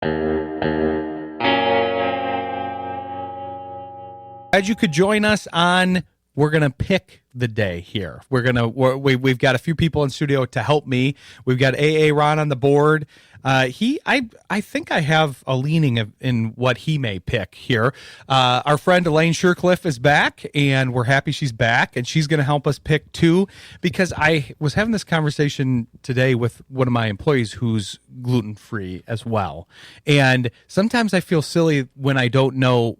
Glad you could join us on. We're gonna pick the day here. We've got a few people in studio to help me. We've got AA Ron on the board. I think I have a leaning in what he may pick here. Our friend Elaine Shircliff is back, and we're happy she's back, and she's going to help us pick two, because I was having this conversation today with one of my employees who's gluten-free as well. And sometimes I feel silly when I don't know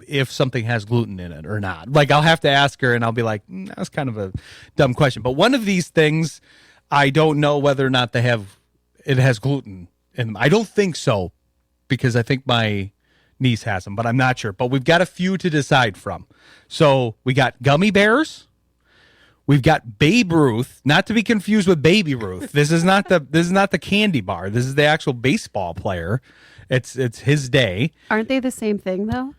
if something has gluten in it or not. Like, I'll have to ask her, and I'll be like, that's kind of a dumb question. But one of these things, I don't know whether or not it has gluten in them. I don't think so, because I think my niece has them, but I'm not sure. But we've got a few to decide from. So we got gummy bears. We've got Babe Ruth, not to be confused with Baby Ruth. This is not the candy bar. This is the actual baseball player. It's his day. Aren't they the same thing though?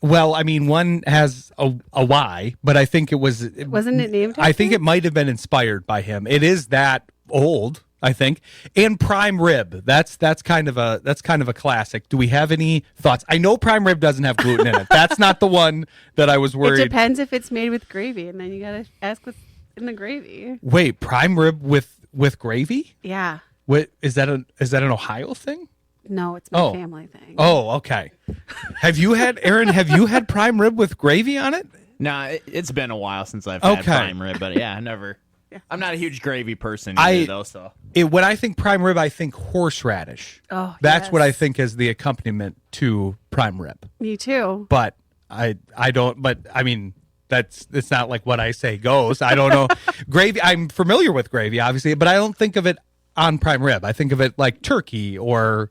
Well, I mean, one has a Y, but I think wasn't it named after? I think it might have been inspired by him. It is that old, I think. And prime rib. That's kind of a classic. Do we have any thoughts? I know prime rib doesn't have gluten in it. That's not the one that I was worried. It depends if it's made with gravy, and then you gotta ask what's in the gravy. Wait, prime rib with gravy? Yeah. What is that an Ohio thing? No, it's my family thing. Oh, okay. Aaron, have you had prime rib with gravy on it? No, it's been a while since I've had prime rib, but yeah, never. I'm not a huge gravy person either, though. So when I think prime rib, I think horseradish. Oh, that's what I think is the accompaniment to prime rib. Me too. But I don't. But I mean, it's not like what I say goes. I don't know. Gravy. I'm familiar with gravy, obviously, but I don't think of it on prime rib. I think of it like turkey or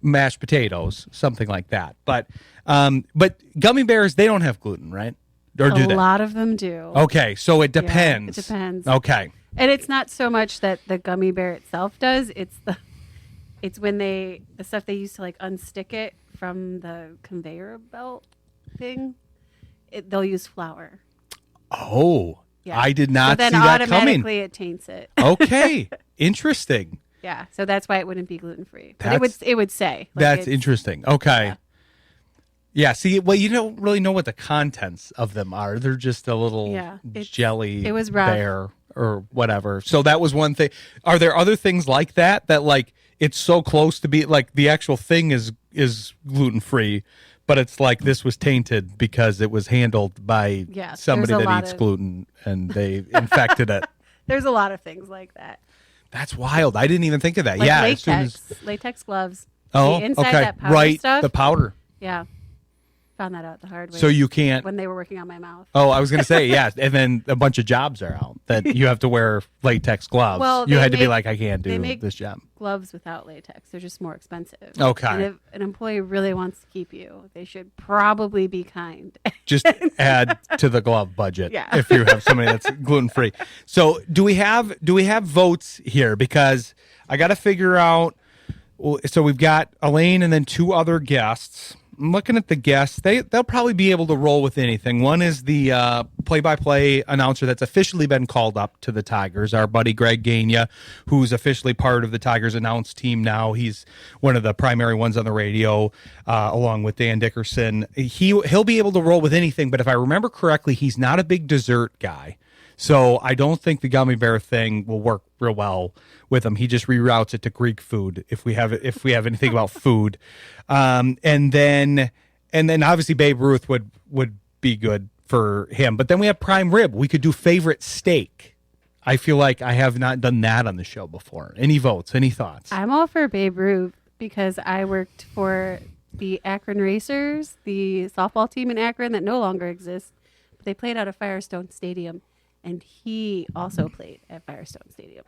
mashed potatoes, something like that. But gummy bears, they don't have gluten, right? Or do they? A lot of them do. Okay, so it depends. Yeah, it depends. Okay. And it's not so much that the gummy bear itself does. It's when the stuff they use to like unstick it from the conveyor belt thing. They'll use flour. Oh, yeah. I did not see that coming. Then automatically it taints it. Okay, interesting. Yeah, so that's why it wouldn't be gluten free. But it would say like, that's interesting. Okay. Yeah. See, well, you don't really know what the contents of them are. They're just a little jelly it was rough. bear or whatever. So that was one thing. Are there other things like that like it's so close to be like the actual thing is gluten free, but it's like this was tainted because it was handled by somebody that eats gluten and they infected it. There's a lot of things like that. That's wild. I didn't even think of that. Like yeah, latex gloves. Oh, the inside, okay, that powder right. Stuff, the powder. Yeah, found that out the hard way. So you can't. When they were working on my mouth. Oh, I was going to say and then a bunch of jobs are out that you have to wear latex gloves. Well, you had to be like, I can't do this job. Gloves without latex, they're just more expensive. Okay. And if an employee really wants to keep you, they should probably be kind. Just add to the glove budget if you have somebody that's gluten free. So do we have votes here? Because I got to figure out. So we've got Elaine and then two other guests. I'm looking at the guests. They'll probably be able to roll with anything. One is the play-by-play announcer that's officially been called up to the Tigers, our buddy Greg Gania, who's officially part of the Tigers announce team now. He's one of the primary ones on the radio, along with Dan Dickerson. He'll be able to roll with anything, but if I remember correctly, he's not a big dessert guy. So I don't think the gummy bear thing will work real well with him. He just reroutes it to Greek food if we have anything about food, and then obviously Babe Ruth would be good for him. But then we have prime rib. We could do favorite steak. I feel like I have not done that on the show before. Any votes? Any thoughts? I'm all for Babe Ruth because I worked for the Akron Racers, the softball team in Akron that no longer exists. But they played out of Firestone Stadium. And he also played at Firestone Stadium.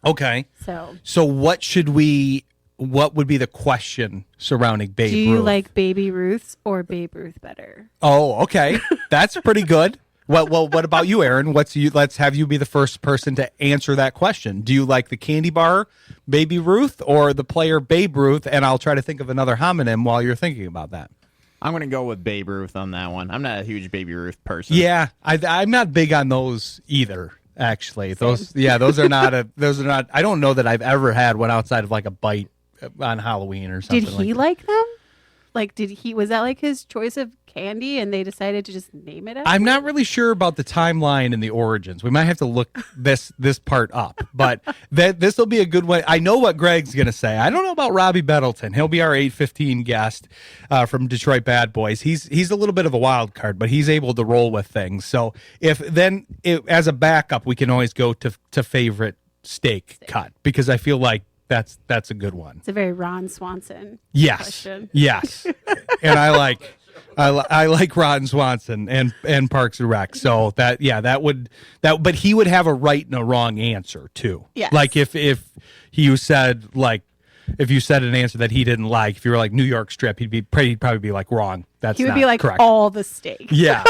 Okay. So what would be the question surrounding Babe Ruth? Do you like Baby Ruth's or Babe Ruth better? Oh, okay. That's pretty good. Well, what about you, Aaron? Let's have you be the first person to answer that question. Do you like the candy bar Baby Ruth or the player Babe Ruth? And I'll try to think of another homonym while you're thinking about that. I'm going to go with Babe Ruth on that one. I'm not a huge Baby Ruth person. Yeah, I'm not big on those either, actually. Those are not. I don't know that I've ever had one outside of like a bite on Halloween or something. Did he like them? Like, was that like his choice of candy and they decided to just name it after I'm not really sure about the timeline and the origins. We might have to look this part up, but this will be a good one. I know what Greg's going to say. I don't know about Robbie Bettelton. He'll be our 8:15 guest from Detroit Bad Boys. He's a little bit of a wild card, but he's able to roll with things. So as a backup, we can always go to favorite steak cut, because I feel like that's a good one. It's a very Ron Swanson question. Yes. And I like Ron Swanson and Parks and Rec. So but he would have a right and a wrong answer too. Yes. Like if you said an answer that he didn't like, if you were like New York strip, he'd probably be like wrong. He would be like correct. all the steak. Yeah.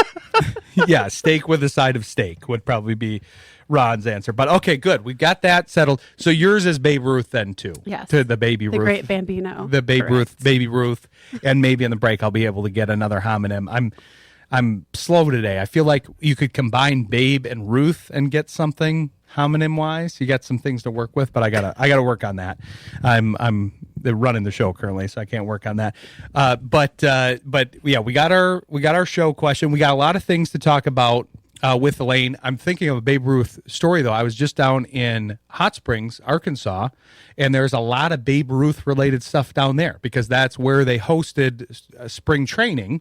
Yeah. Steak with a side of steak would probably be Ron's answer. But okay, good. We got that settled. So yours is Babe Ruth then too. Yes. To the Baby The Ruth. great Bambino. The Babe Correct. Ruth, Baby Ruth. And maybe in the break I'll be able to get another homonym. I'm slow today. I feel like you could combine Babe and Ruth and get something homonym wise. You got some things to work with, but I gotta work on that. I'm running the show currently, so I can't work on that. But yeah, we got our show question. We got a lot of things to talk about with Elaine. I'm thinking of a Babe Ruth story though. I was just down in Hot Springs, Arkansas, and there's a lot of Babe Ruth related stuff down there because that's where they hosted spring training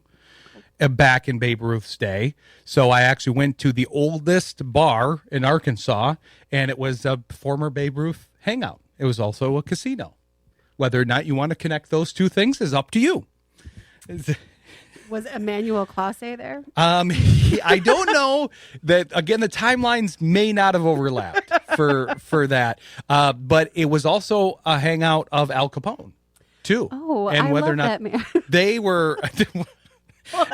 back in Babe Ruth's day. So I actually went to the oldest bar in Arkansas, and it was a former Babe Ruth hangout. It was also a casino. Whether or not you want to connect those two things is up to you. Was Emmanuel Classe there? I don't know that. Again, the timelines may not have overlapped for that. But it was also a hangout of Al Capone too. Oh, and I whether love or not that man. they were.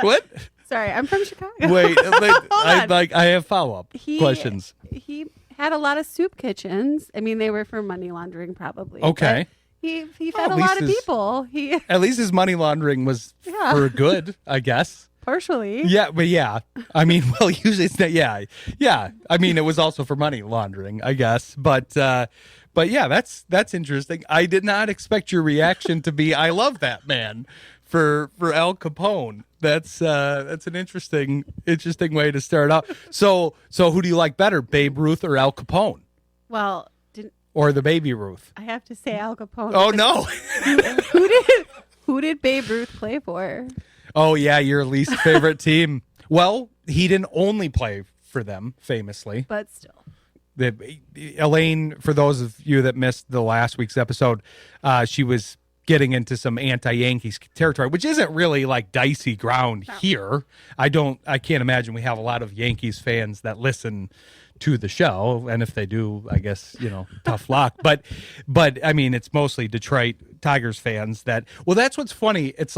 What? Sorry, I'm from Chicago. Wait, on. I have follow-up questions. He had a lot of soup kitchens. I mean, they were for money laundering, probably. Okay. But he fed Well, a at lot of least people. At least his money laundering was for good, I guess. Partially. Yeah, but yeah. I mean, well, usually it's not. Yeah. I mean, it was also for money laundering, I guess. But yeah, that's interesting. I did not expect your reaction to be, "I love that man," for Al Capone. That's an interesting way to start out. So who do you like better, Babe Ruth or Al Capone? Well, or the Baby Ruth? I have to say Al Capone. Oh no. Who did Babe Ruth play for? Oh yeah, your least favorite team. Well, he didn't only play for them, famously. But still. Elaine, for those of you that missed the last week's episode, she was getting into some anti-Yankees territory, which isn't really like dicey ground here. I can't imagine we have a lot of Yankees fans that listen to the show, and if they do, I guess, tough luck. But I mean, it's mostly Detroit Tigers fans that's what's funny. It's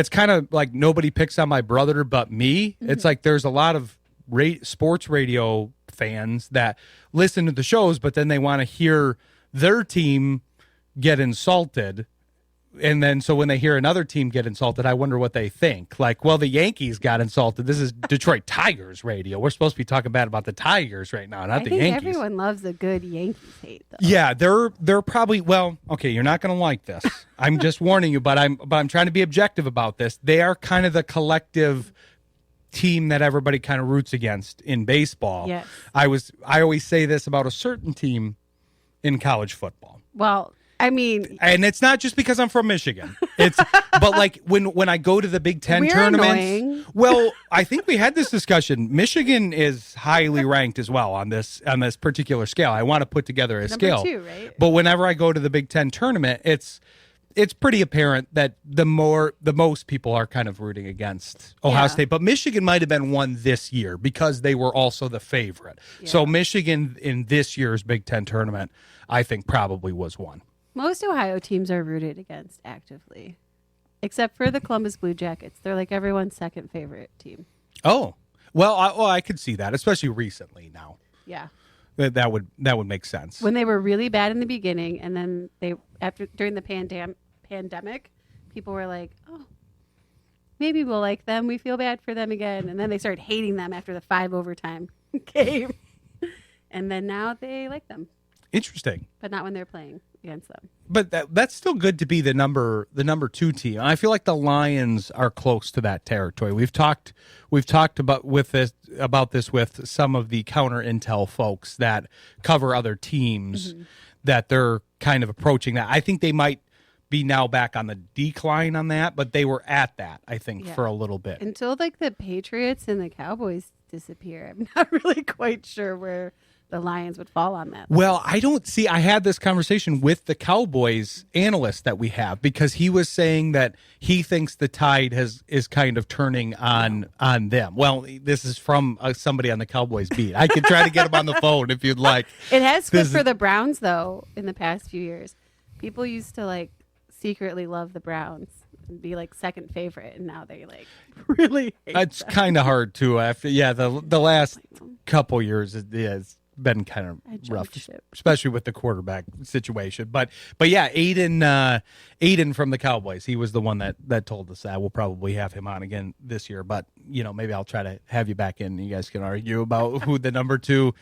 kind of like nobody picks on my brother but me. Mm-hmm. It's like there's a lot of sports radio fans that listen to the shows, but then they want to hear their team get insulted. And then so when they hear another team get insulted, I wonder what they think. Like, well, the Yankees got insulted. This is Detroit Tigers radio. We're supposed to be talking bad about the Tigers right now, not the Yankees. Everyone loves a good Yankees hate, though. Yeah, they're probably, well, okay, you're not going to like this. I'm just warning you, but I'm trying to be objective about this. They are kind of the collective team that everybody kind of roots against in baseball. Yes. I always say this about a certain team in college football. Well, I mean, and it's not just because I'm from Michigan. But like when I go to the Big Ten tournaments. Annoying. Well, I think we had this discussion. Michigan is highly ranked as well on this particular scale. I want to put together a scale. Number 2, right? But whenever I go to the Big Ten tournament, it's pretty apparent that the most people are kind of rooting against Ohio State. But Michigan might have been one this year because they were also the favorite. Yeah. So Michigan in this year's Big Ten tournament, I think probably was one. Most Ohio teams are rooted against actively, except for the Columbus Blue Jackets. They're like everyone's second favorite team. Oh, well, I could see that, especially recently now. Yeah. That would make sense. When they were really bad in the beginning, and then during the pandemic, people were like, "Oh, maybe we'll like them. We feel bad for them again." And then they started hating them after the 5 overtime game. And then now they like them. Interesting. But not when they're playing. against them. But that's still good to be the number 2 team. I feel like the Lions are close to that territory. We've talked about this with some of the counter intel folks that cover other teams, that they're kind of approaching that. I think they might be now back on the decline on that, but they were at that, I think, for a little bit. Until like the Patriots and the Cowboys disappear, I'm not really quite sure where the Lions would fall on that. Well, I had this conversation with the Cowboys analyst that we have, because he was saying that he thinks the tide is kind of turning on them. Well, this is from somebody on the Cowboys beat. I could try to get him on the phone if you'd like. It has flipped for the Browns, though, in the past few years. People used to like secretly love the Browns and be like second favorite, and now they like really hate It's kind of hard to after the last couple years is been kind of rough, especially with the quarterback situation. But yeah, Aiden from the Cowboys, he was the one that told us that. We'll probably have him on again this year, but maybe I'll try to have you back in and you guys can argue about who the number 2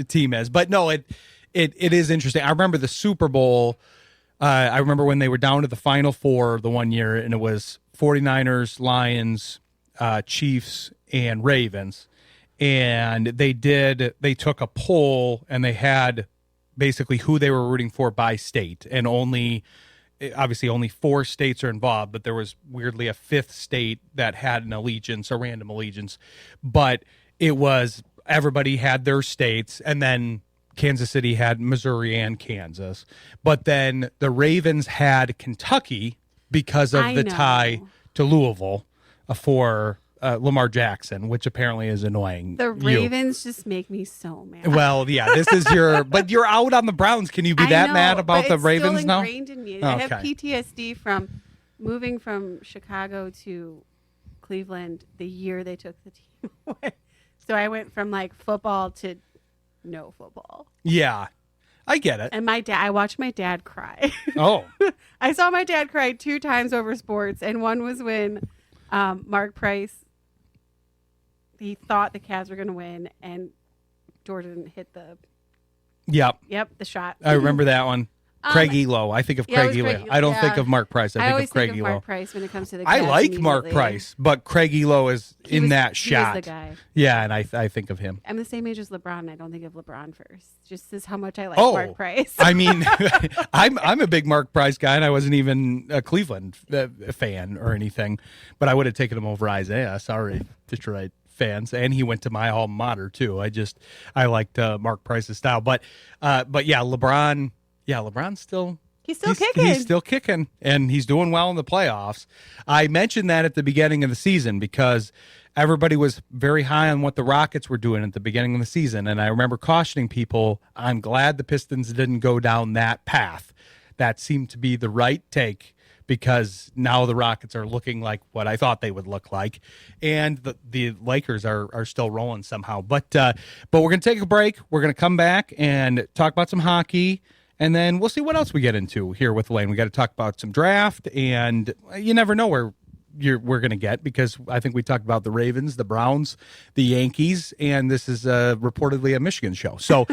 team is. But no, it is interesting. I remember the Super Bowl. I remember when they were down to the Final Four the one year, and it was 49ers, Lions, Chiefs, and Ravens. And they took a poll, and they had basically who they were rooting for by state. And obviously only 4 states are involved, but there was weirdly a 5th state that had an allegiance, a random allegiance. But it was, everybody had their states, and then Kansas City had Missouri and Kansas. But then the Ravens had Kentucky because of the tie to Louisville for Lamar Jackson, which apparently is annoying. The Ravens just make me so mad. Well, yeah, this is but you're out on the Browns. Can you be that mad about the Ravens now? It's still ingrained in me. I have PTSD from moving from Chicago to Cleveland the year they took the team away. So I went from like football to no football. Yeah, I get it. And I watched my dad cry. Oh. I saw my dad cry 2 times over sports, and one was when Mark Price, he thought the Cavs were going to win, and Jordan hit the shot. I remember that one. Craig Elo. I think of Craig Elo. I don't think of Mark Price. I think of Craig Elo. Mark Price when it comes to the Cavs. I like Mark Price, but Craig Elo is in that shot. He was the guy. Yeah, and I think of him. I'm the same age as LeBron, and I don't think of LeBron first. Just as how much I like Mark Price. I mean, I'm a big Mark Price guy, and I wasn't even a Cleveland fan or anything, but I would have taken him over Isaiah. Sorry, Detroit fans. And he went to my alma mater too. I liked Mark Price's style, but yeah, LeBron. Yeah, LeBron's still kicking. He's still kicking, and he's doing well in the playoffs. I mentioned that at the beginning of the season because everybody was very high on what the Rockets were doing at the beginning of the season, and I remember cautioning people, I'm glad the Pistons didn't go down that path. That seemed to be the right take, because now the Rockets are looking like what I thought they would look like, and the Lakers are still rolling somehow. But we're going to take a break. We're going to come back and talk about some hockey. And then we'll see what else we get into here with Elaine. We got to talk about some draft, and you never know where we're going to get, because I think we talked about the Ravens, the Browns, the Yankees, and this is reportedly a Michigan show. So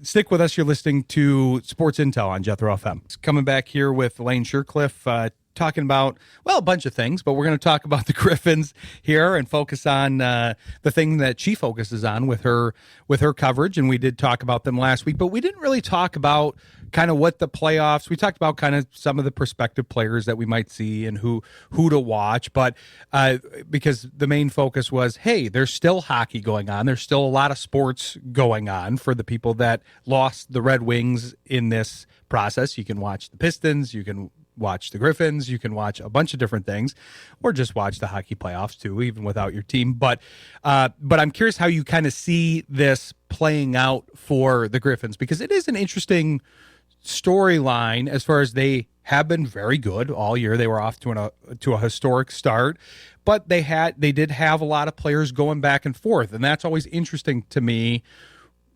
stick with us. You're listening to Sports Intel on Jethro FM. Coming back here with Elaine Shircliff, talking about, well, a bunch of things, but we're going to talk about the Griffins here and focus on the thing that she focuses on with her coverage. And we did talk about them last week, but we didn't really talk about kind of what the playoffs. We talked about kind of some of the prospective players that we might see and who to watch, but because the main focus was, hey, there's still hockey going on. There's still a lot of sports going on for the people that lost the Red Wings in this process. You can watch the Pistons, you can watch the Griffins, you can watch a bunch of different things, or just watch the hockey playoffs too, even without your team. But I'm curious how you kind of see this playing out for the Griffins, because it is an interesting storyline as far as they have been very good all year. They were off to a historic start, but they did have a lot of players going back and forth, and that's always interesting to me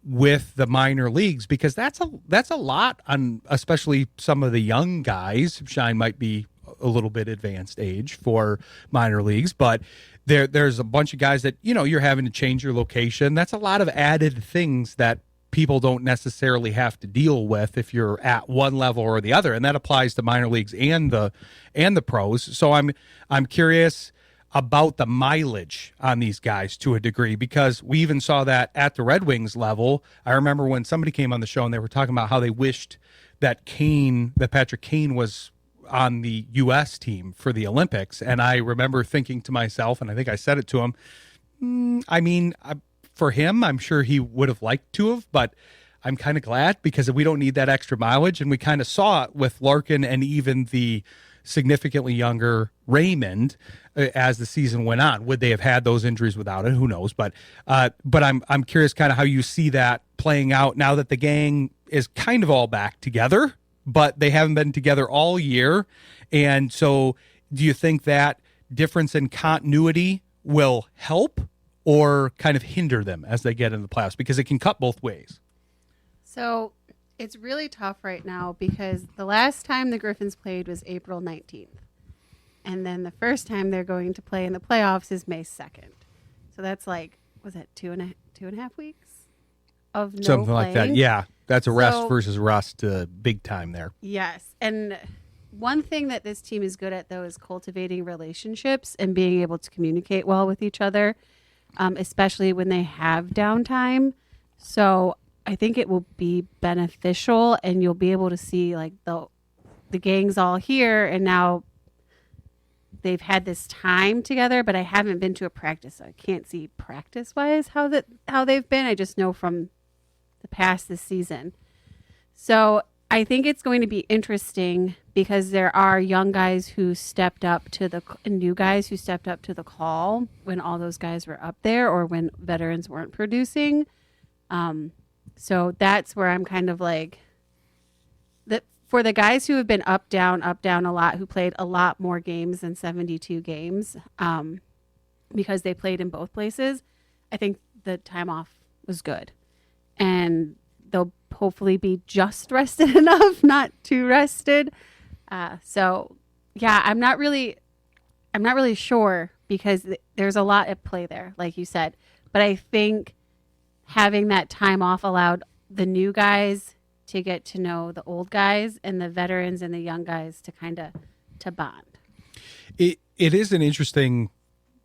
with the minor leagues, because that's a lot on especially some of the young guys. Shine might be a little bit advanced age for minor leagues, but there's a bunch of guys that you're having to change your location. That's a lot of added things that people don't necessarily have to deal with if you're at one level or the other, and that applies to minor leagues and the pros. So I'm curious about the mileage on these guys to a degree, because we even saw that at the Red Wings level. I remember when somebody came on the show and they were talking about how they wished that Patrick Kane was on the U.S. team for the Olympics, and I remember thinking to myself, and I think I said it to him, for him, I'm sure he would have liked to have, but I'm kind of glad because we don't need that extra mileage. And we kind of saw it with Larkin and even the significantly younger Raymond as the season went on. Would they have had those injuries without it? Who knows? But I'm curious kind of how you see that playing out now that the gang is kind of all back together, but they haven't been together all year. And so do you think that difference in continuity will help or kind of hinder them as they get into the playoffs? Because it can cut both ways. So it's really tough right now because the last time the Griffins played was April 19th. And then the first time they're going to play in the playoffs is May 2nd. So that's like, was that two and a half weeks of no something playing? Like that? Yeah, that's a rest versus rust big time there. Yes. And one thing that this team is good at, though, is cultivating relationships and being able to communicate well with each other. Especially when they have downtime. So I think it will be beneficial, and you'll be able to see like the gang's all here, and now they've had this time together. But I haven't been to a practice, so I can't see practice-wise how they've been. I just know from the past this season. So I think it's going to be interesting because there are young guys who stepped up to new guys who stepped up to the call when all those guys were up there or when veterans weren't producing. So that's where I'm kind of like that for the guys who have been up, down a lot, who played a lot more games than 72 games, because they played in both places. I think the time off was good, and they'll hopefully be just rested enough, not too rested. So yeah, I'm not really sure because there's a lot at play there, like you said. But I think having that time off allowed the new guys to get to know the old guys and the veterans and the young guys to bond. It is an interesting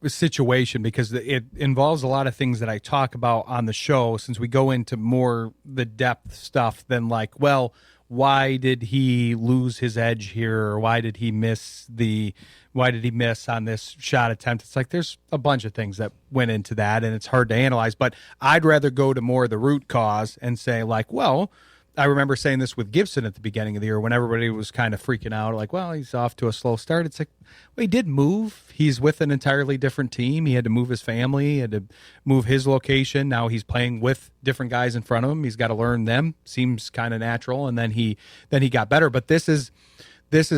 situation because it involves a lot of things that I talk about on the show, since we go into more the depth stuff than like, well, why did he lose his edge here, or why did he miss on this shot attempt? It's like there's a bunch of things that went into that, and it's hard to analyze, but I'd rather go to more the root cause and say like, well, I remember saying this with Gibson at the beginning of the year when everybody was kind of freaking out, like, well, he's off to a slow start. It's like, well, he did move. He's with an entirely different team. He had to move his family, he had to move his location. Now he's playing with different guys in front of him. He's got to learn them. Seems kind of natural. And then he got better. But this is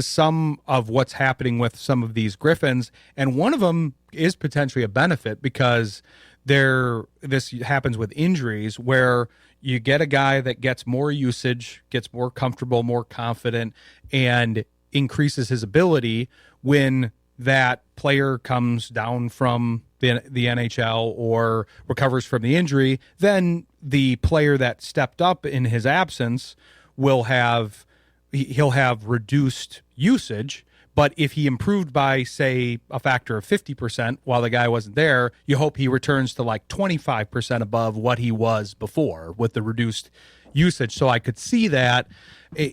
some of what's happening with some of these Griffins. And one of them is potentially a benefit because this happens with injuries where you get a guy that gets more usage, gets more comfortable, more confident, and increases his ability when that player comes down from the NHL or recovers from the injury. Then the player that stepped up in his absence he'll have reduced usage. But if he improved by, say, a factor of 50% while the guy wasn't there, you hope he returns to like 25% above what he was before with the reduced usage. So I could see that,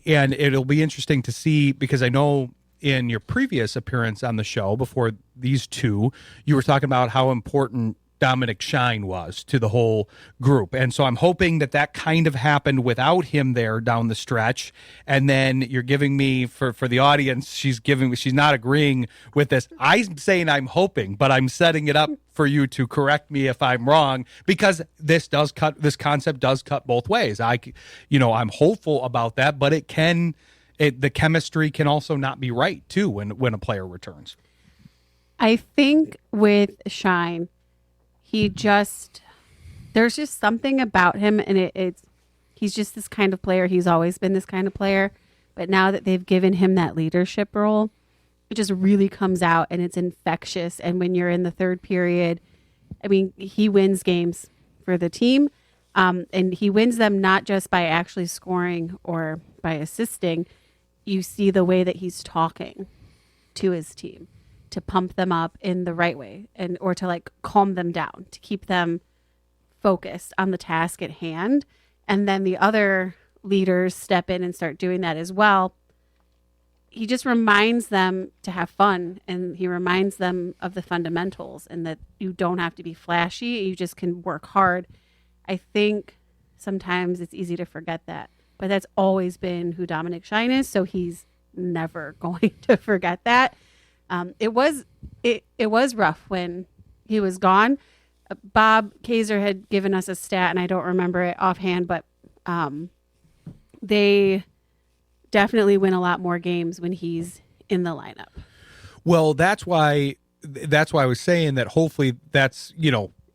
and it'll be interesting to see because I know in your previous appearance on the show before these two, you were talking about how important Dominic Shine was to the whole group. And so I'm hoping that kind of happened without him there down the stretch. And then you're giving me, for the audience, she's not agreeing with this. I'm saying I'm hoping, but I'm setting it up for you to correct me if I'm wrong, because this concept does cut both ways. I'm hopeful about that, but the chemistry can also not be right too when a player returns. I think with Shine, there's just something about him, and he's just this kind of player. He's always been this kind of player, but now that they've given him that leadership role, it just really comes out, and it's infectious. And when you're in the third period, I mean, he wins games for the team, And he wins them not just by actually scoring or by assisting. You see the way that he's talking to his team to pump them up in the right way or to like calm them down, to keep them focused on the task at hand. And then the other leaders step in and start doing that as well. He just reminds them to have fun, and he reminds them of the fundamentals and that you don't have to be flashy. You just can work hard. I think sometimes it's easy to forget that, but that's always been who Dominic Shine is. So he's never going to forget that. It was rough when he was gone. Bob Kaiser had given us a stat, and I don't remember it offhand, but they definitely win a lot more games when he's in the lineup. Well, that's why I was saying that hopefully that's,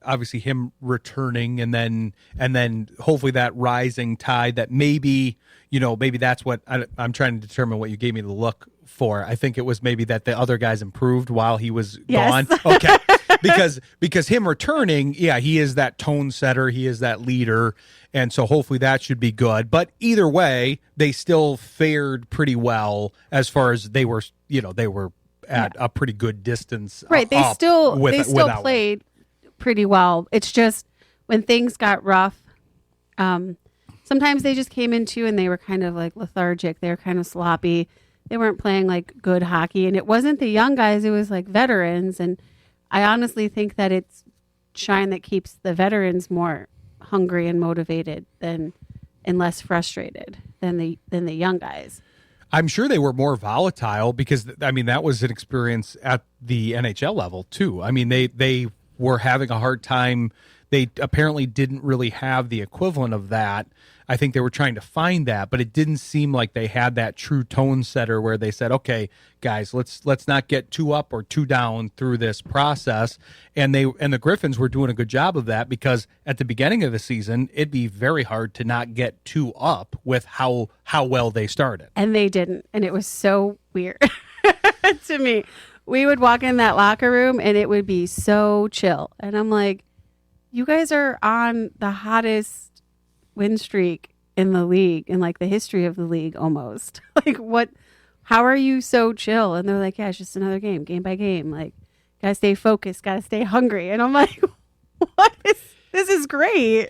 obviously him returning and then hopefully that rising tide that maybe that's what I'm trying to determine what you gave me the look for. I think it was maybe that the other guys improved while he was gone. Okay. Because him returning, he is that tone setter, he is that leader, and so hopefully that should be good. But either way, they still fared pretty well as far as they were at a pretty good distance. Right. They still played pretty well. It's just when things got rough, sometimes they just came into and they were kind of like lethargic. They were kind of sloppy. They weren't playing like good hockey, and it wasn't the young guys. It was like veterans. And I honestly think that it's Shine that keeps the veterans more hungry and motivated and less frustrated than the young guys. I'm sure they were more volatile because that was an experience at the NHL level too. They were having a hard time. They apparently didn't really have the equivalent of that. I think they were trying to find that, but it didn't seem like they had that true tone setter where they said, "Okay, guys, let's not get too up or too down through this process." And the Griffins were doing a good job of that because at the beginning of the season, it'd be very hard to not get too up with how well they started. And they didn't, and it was so weird to me. We would walk in that locker room and it would be so chill, and I'm like, "You guys are on the hottest win streak in the league, in like the history of the league almost. Like how are you so chill?" And they're like, "Yeah, it's just another game by game. Like, gotta stay focused, gotta stay hungry." And I'm like, this is great.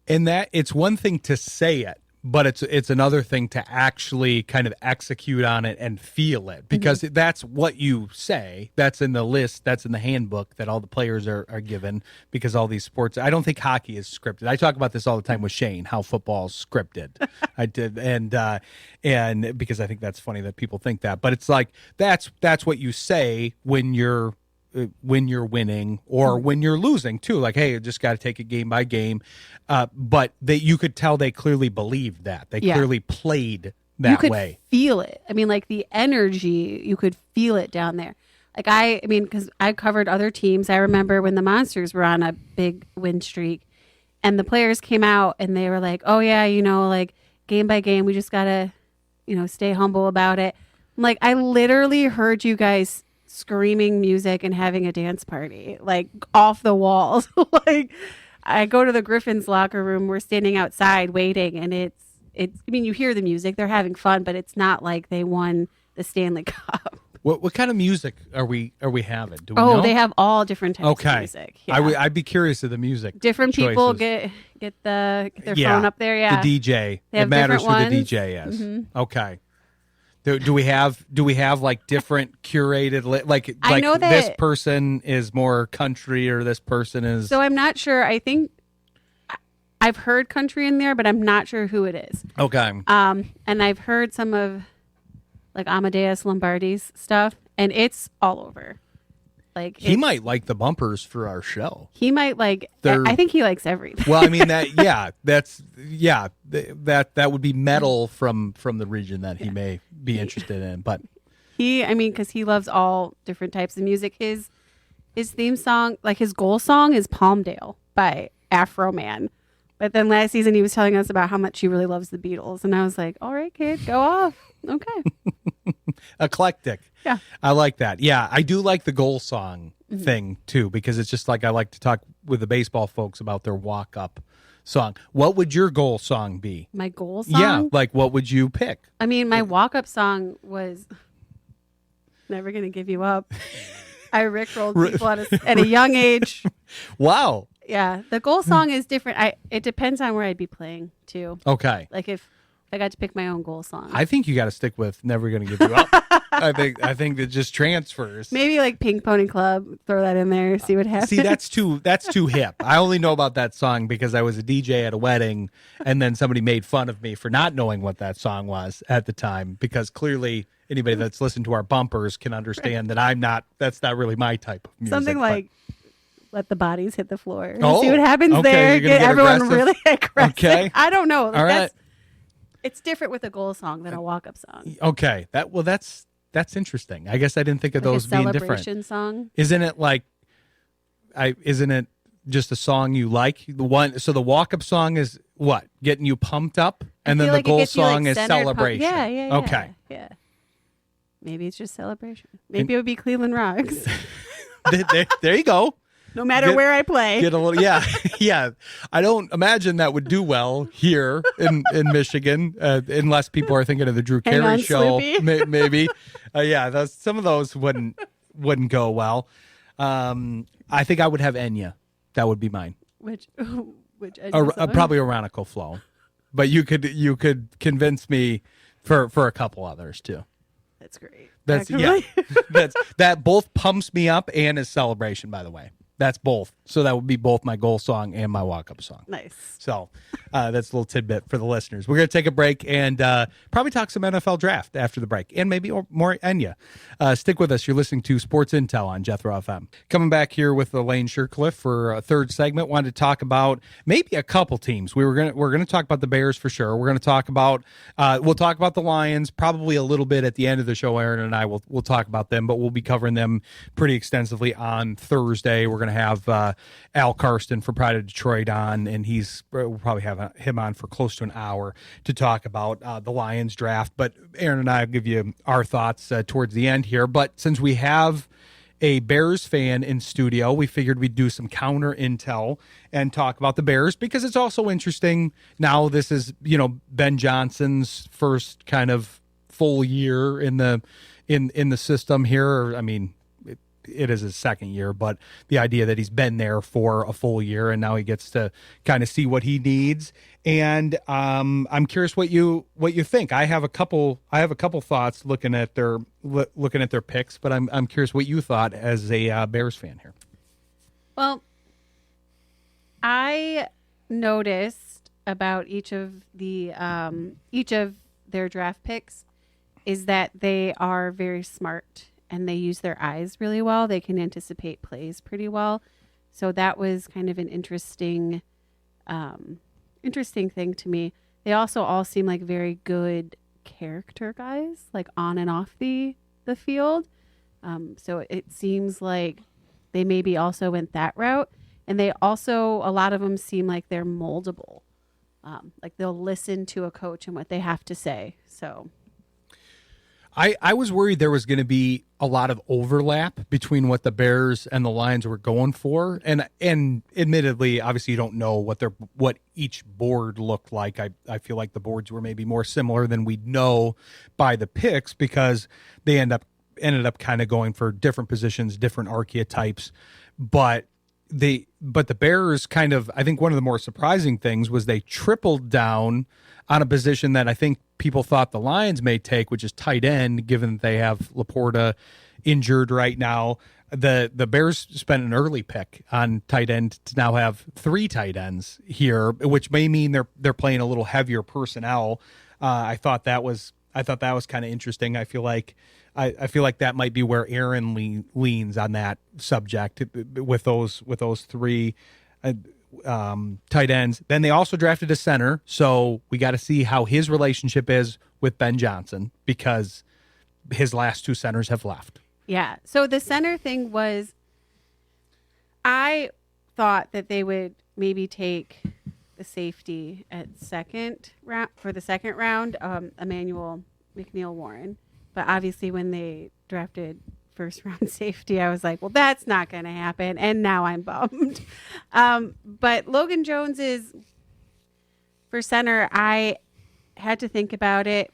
And that it's one thing to say it, but it's another thing to actually kind of execute on it and feel it, because that's what you say. That's in the list. That's in the handbook that all the players are given, because all these sports, I don't think hockey is scripted. I talk about this all the time with Shane, how football's scripted. I did. And because I think that's funny that people think that, but it's like, that's what you say when you're winning or when you're losing too. Like, hey, you just got to take it game by game. But you could tell they clearly believed that. They clearly played that way. You could feel it. Like the energy, you could feel it down there. Like because I covered other teams. I remember when the Monsters were on a big win streak and the players came out and they were like, "Oh yeah, like game by game, we just got to, stay humble about it." I'm like, I literally heard you guys screaming music and having a dance party, like off the walls. Like, I go to the Griffins locker room, we're standing outside waiting, and it's you hear the music, they're having fun, but it's not like they won the Stanley Cup. What kind of music are we having? Do we know? They have all different types of music. Yeah. I'd be curious of the music. Different choices. People get their phone up there. Yeah, the DJ. It matters who the DJ is. Mm-hmm. Okay. Do we have like different curated like I know that this person is more country or this person is? So I'm not sure. I think I've heard country in there, but I'm not sure who it is. Okay. And I've heard some of like Amadeus Lombardi's stuff, and it's all over. Like he might like the bumpers for our show. He might like. I think he likes everything. Well, that would be metal from the region that he may be interested in. But because he loves all different types of music. His theme song, like his goal song, is Palmdale by Afro Man. But then last season he was telling us about how much he really loves the Beatles, and I was like, "All right, kid, go off." Okay. Eclectic. Yeah. I like that. Yeah, I do like the goal song thing too, because it's just like I like to talk with the baseball folks about their walk up song. What would your goal song be? My goal song? Yeah, like what would you pick? I mean, my walk-up song was Never Gonna Give You Up. I rickrolled people at a young age. Wow. Yeah, the goal song is different. It depends on where I'd be playing too. Okay. Like if I got to pick my own goal song. I think you got to stick with Never Gonna Give You Up. I think it just transfers. Maybe like Pink Pony Club. Throw that in there. See what happens. See, that's too hip. I only know about that song because I was a DJ at a wedding, and then somebody made fun of me for not knowing what that song was at the time. Because clearly, anybody that's listened to our bumpers can understand that that's not really my type of music. Something like Let the Bodies Hit the Floor. Oh, see what happens okay, there. Get everyone aggressive. really aggressive. Okay. I don't know. All right. It's different with a goal song than a walk-up song. Okay. That's interesting. I guess I didn't think of Like those a being celebration different. Song. Isn't it like isn't it just a song you like? So the walk-up song is what? Getting you pumped up, and then the goal song is celebration. Yeah. Okay. Yeah. Maybe it's just celebration. Maybe it would be Cleveland Rocks. there you go. No matter where I play. Get a little, yeah. I don't imagine that would do well here in Michigan, unless people are thinking of the Drew Hang Carey on, show. Sloopy. Maybe, some of those wouldn't go well. I think I would have Enya. That would be mine. Which song? Probably Oronico Flow, but you could convince me for a couple others too. That's great. That both pumps me up and is celebration. By the way. That's both. So that would be both my goal song and my walk-up song. Nice. So that's a little tidbit for the listeners. We're going to take a break and probably talk some NFL draft after the break and maybe more Enya. Stick with us. You're listening to Sports Intel on Jethro FM. Coming back here with Elaine Shircliff for a third segment. Wanted to talk about maybe a couple teams. We're going to talk about the Bears for sure. We're going to talk about we'll talk about the Lions probably a little bit at the end of the show. Aaron and I will talk about them, but we'll be covering them pretty extensively on Thursday. We're going to have Al Karsten for Pride of Detroit on, and we'll probably have him on for close to an hour to talk about the Lions draft. But Aaron and I will give you our thoughts towards the end here. But since we have a Bears fan in studio, we figured we'd do some counter intel and talk about the Bears because it's also interesting. Now this is, Ben Johnson's first kind of full year in the system here. I mean, it is his second year, but the idea that he's been there for a full year and now he gets to kind of see what he needs. And I'm curious what you think. I have a couple thoughts looking at their picks, but I'm curious what you thought as a Bears fan here. Well, I noticed about each of their draft picks is that they are very smart. And they use their eyes really well. They can anticipate plays pretty well. So that was kind of an interesting thing to me. They also all seem like very good character guys, like on and off the field. So it seems like they maybe also went that route. And they also, a lot of them seem like they're moldable. Like they'll listen to a coach and what they have to say. So I was worried there was going to be a lot of overlap between what the Bears and the Lions were going for, and admittedly, obviously, you don't know what each board looked like. I feel like the boards were maybe more similar than we'd know by the picks because they ended up kind of going for different positions, different archetypes, but the Bears kind of, I think one of the more surprising things was they tripled down on a position that I think people thought the Lions may take, which is tight end, given that they have Laporta injured right now. The Bears spent an early pick on tight end to now have 3 tight ends here, which may mean they're playing a little heavier personnel. I thought that was kind of interesting. I feel like that might be where Aaron leans on that subject with those 3 tight ends. Then they also drafted a center, so we got to see how his relationship is with Ben Johnson because his last 2 centers have left. Yeah. So the center thing was, I thought that they would maybe take the safety at second round for the second round, Emmanuel McNeil-Warren. But obviously, when they drafted first round safety, I was like, well, that's not going to happen. And now I'm bummed. But Logan Jones is For center, I had to think about it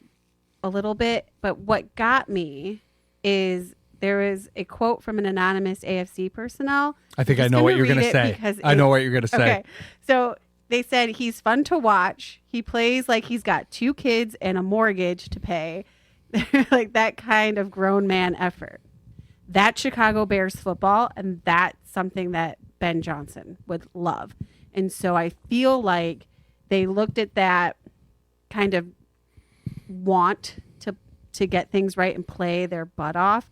a little bit, but what got me is there is a quote from an anonymous AFC personnel. I think I know what you're going to say. I know what you're going to say. Okay. So they said he's fun to watch. He plays like he's got 2 kids and a mortgage to pay. Like that kind of grown man effort. That's Chicago Bears football, and that's something that Ben Johnson would love. And so I feel like they looked at that kind of want to get things right and play their butt off.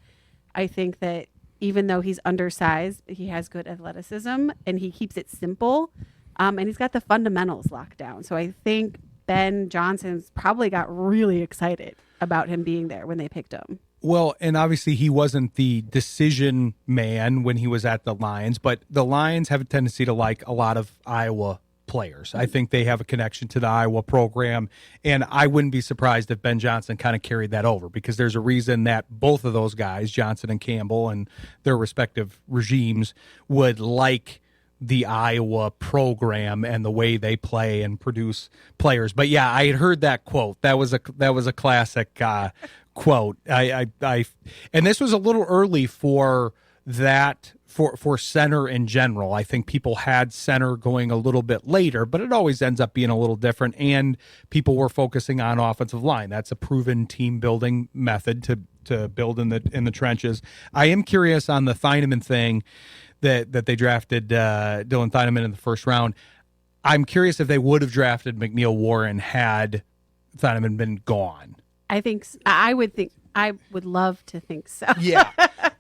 I think that even though he's undersized, he has good athleticism and he keeps it simple. And he's got the fundamentals locked down. So I think Ben Johnson's probably got really excited about him being there when they picked him. Well, and obviously he wasn't the decision man when he was at the Lions, but the Lions have a tendency to like a lot of Iowa players. I think they have a connection to the Iowa program, and I wouldn't be surprised if Ben Johnson kind of carried that over, because there's a reason that both of those guys, Johnson and Campbell, and their respective regimes would like the Iowa program and the way they play and produce players. But yeah, I had heard that quote. That was a classic quote. I and this was a little early for that for center in general. I think people had center going a little bit later, but it always ends up being a little different. And people were focusing on offensive line. That's a proven team building method to build in the trenches. I am curious on the Thieneman thing that they drafted Dylan Thieneman in the first round. I'm curious if they would have drafted McNeil Warren had Thieneman been gone. I would love to think so. Yeah.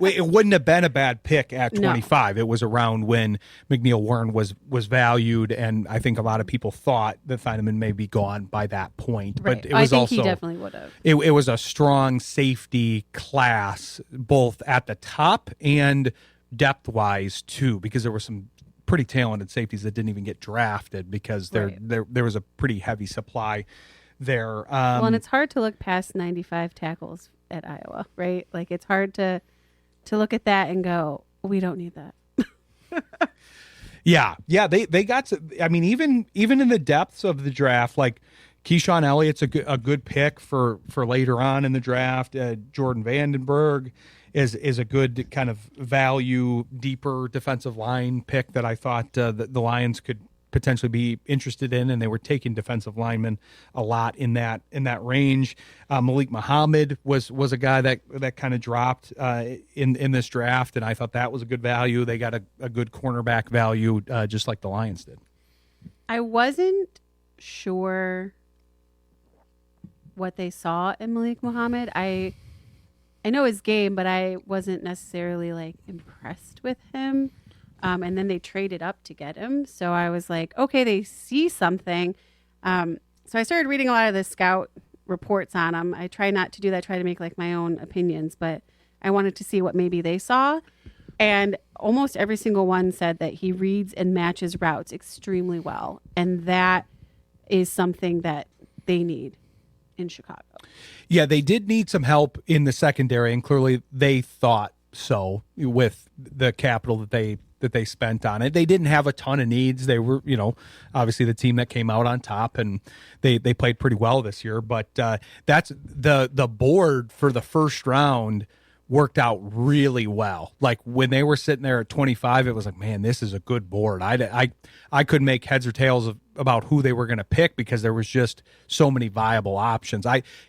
It wouldn't have been a bad pick at 25. No. It was around when McNeil Warren was valued, and I think a lot of people thought that Thieneman may be gone by that point. Right. But it was I think he definitely would have. It was a strong safety class, both at the top and depth-wise, too, because there were some pretty talented safeties that didn't even get drafted because there was a pretty heavy supply there. Well, and it's hard to look past 95 tackles at Iowa, right? Like, it's hard to look at that and go, we don't need that. Yeah, they got. I mean, even in the depths of the draft, like Keyshawn Elliott's a good pick for later on in the draft. Jordan Vandenberg is a good kind of value, deeper defensive line pick that I thought the Lions could potentially be interested in, and they were taking defensive linemen a lot in that range. Malik Muhammad was a guy that kind of dropped in this draft, and I thought that was a good value. They got a good cornerback value, just like the Lions did. I wasn't sure what they saw in Malik Muhammad. I know his game, but I wasn't necessarily like impressed with him. And then they traded up to get him. So I was like, okay, they see something. So I started reading a lot of the scout reports on him. I try not to do that, try to make like my own opinions, but I wanted to see what maybe they saw. And almost every single one said that he reads and matches routes extremely well. And that is something that they need in Chicago. Yeah, they did need some help in the secondary, and clearly they thought so with the capital that they spent on it. They didn't have a ton of needs. They were, obviously the team that came out on top, and they played pretty well this year. But that's the board for the first round worked out really well. Like when they were sitting there at 25, it was like, man, this is a good board. I couldn't make heads or tails about who they were going to pick because there was just so many viable options.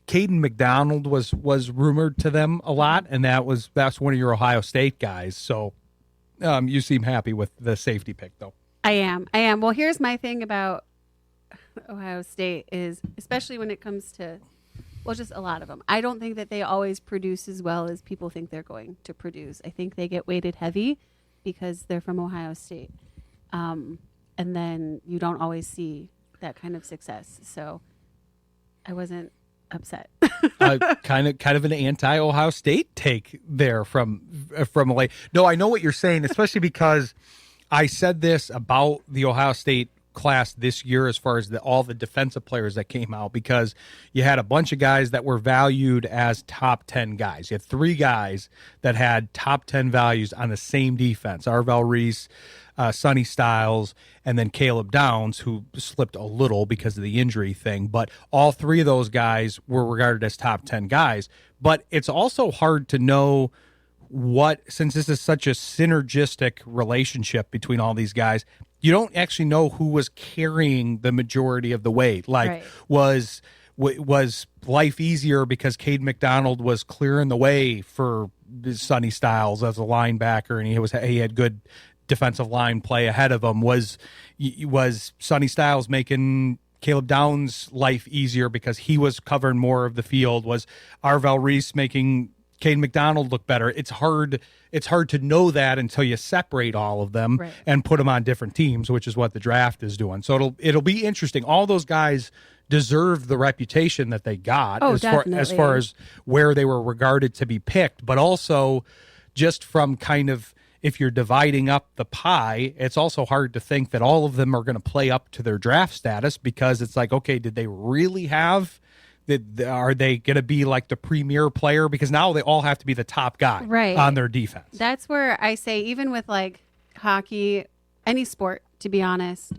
Caden McDonald was rumored to them a lot, and that's one of your Ohio State guys. So you seem happy with the safety pick, though. I am. Well, here's my thing about Ohio State is, especially when it comes to, well, just a lot of them, I don't think that they always produce as well as people think they're going to produce. I think they get weighted heavy because they're from Ohio State. And then you don't always see that kind of success. So I wasn't upset. kind of an anti-Ohio State take there from Elaine. No, I know what you're saying, especially because I said this about the Ohio State class this year as far as all the defensive players that came out, because you had a bunch of guys that were valued as top 10 guys. You had 3 guys that had top 10 values on the same defense: Arvell Reese, Sonny Styles, and then Caleb Downs, who slipped a little because of the injury thing. But all 3 of those guys were regarded as top 10 guys. But it's also hard to know since this is such a synergistic relationship between all these guys, you don't actually know who was carrying the majority of the weight. Like, was life easier because Cade McDonald was clearing the way for Sonny Styles as a linebacker, and he had good defensive line play ahead of him? Was Sonny Styles making Caleb Downs' life easier because he was covering more of the field? Was Arvell Reese making Cade McDonald look better? It's hard to know that until you separate all of them and put them on different teams, which is what the draft is doing. So it'll be interesting. All those guys deserve the reputation that they got as far as where they were regarded to be picked, but also just from kind of, if you're dividing up the pie, it's also hard to think that all of them are going to play up to their draft status, because it's like, okay, did they really have are they going to be like the premier player? Because now they all have to be the top guy on their defense. That's where I say, even with like hockey, any sport, to be honest.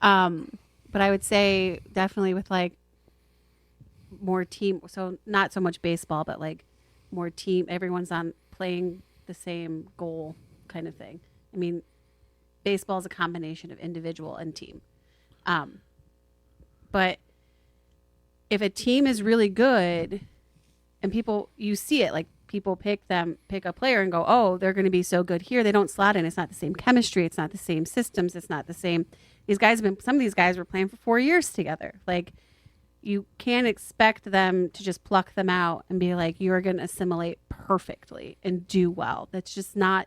But I would say definitely with like more team. So not so much baseball, but like more team. Everyone's playing the same goal kind of thing. I mean, baseball is a combination of individual and team. But if a team is really good and you see it, like people pick a player and go, oh, they're going to be so good here. They don't slot in. It's not the same chemistry. It's not the same systems. It's not the same. Some of these guys were playing for 4 years together. Like, you can't expect them to just pluck them out and be like, you're going to assimilate perfectly and do well. That's just not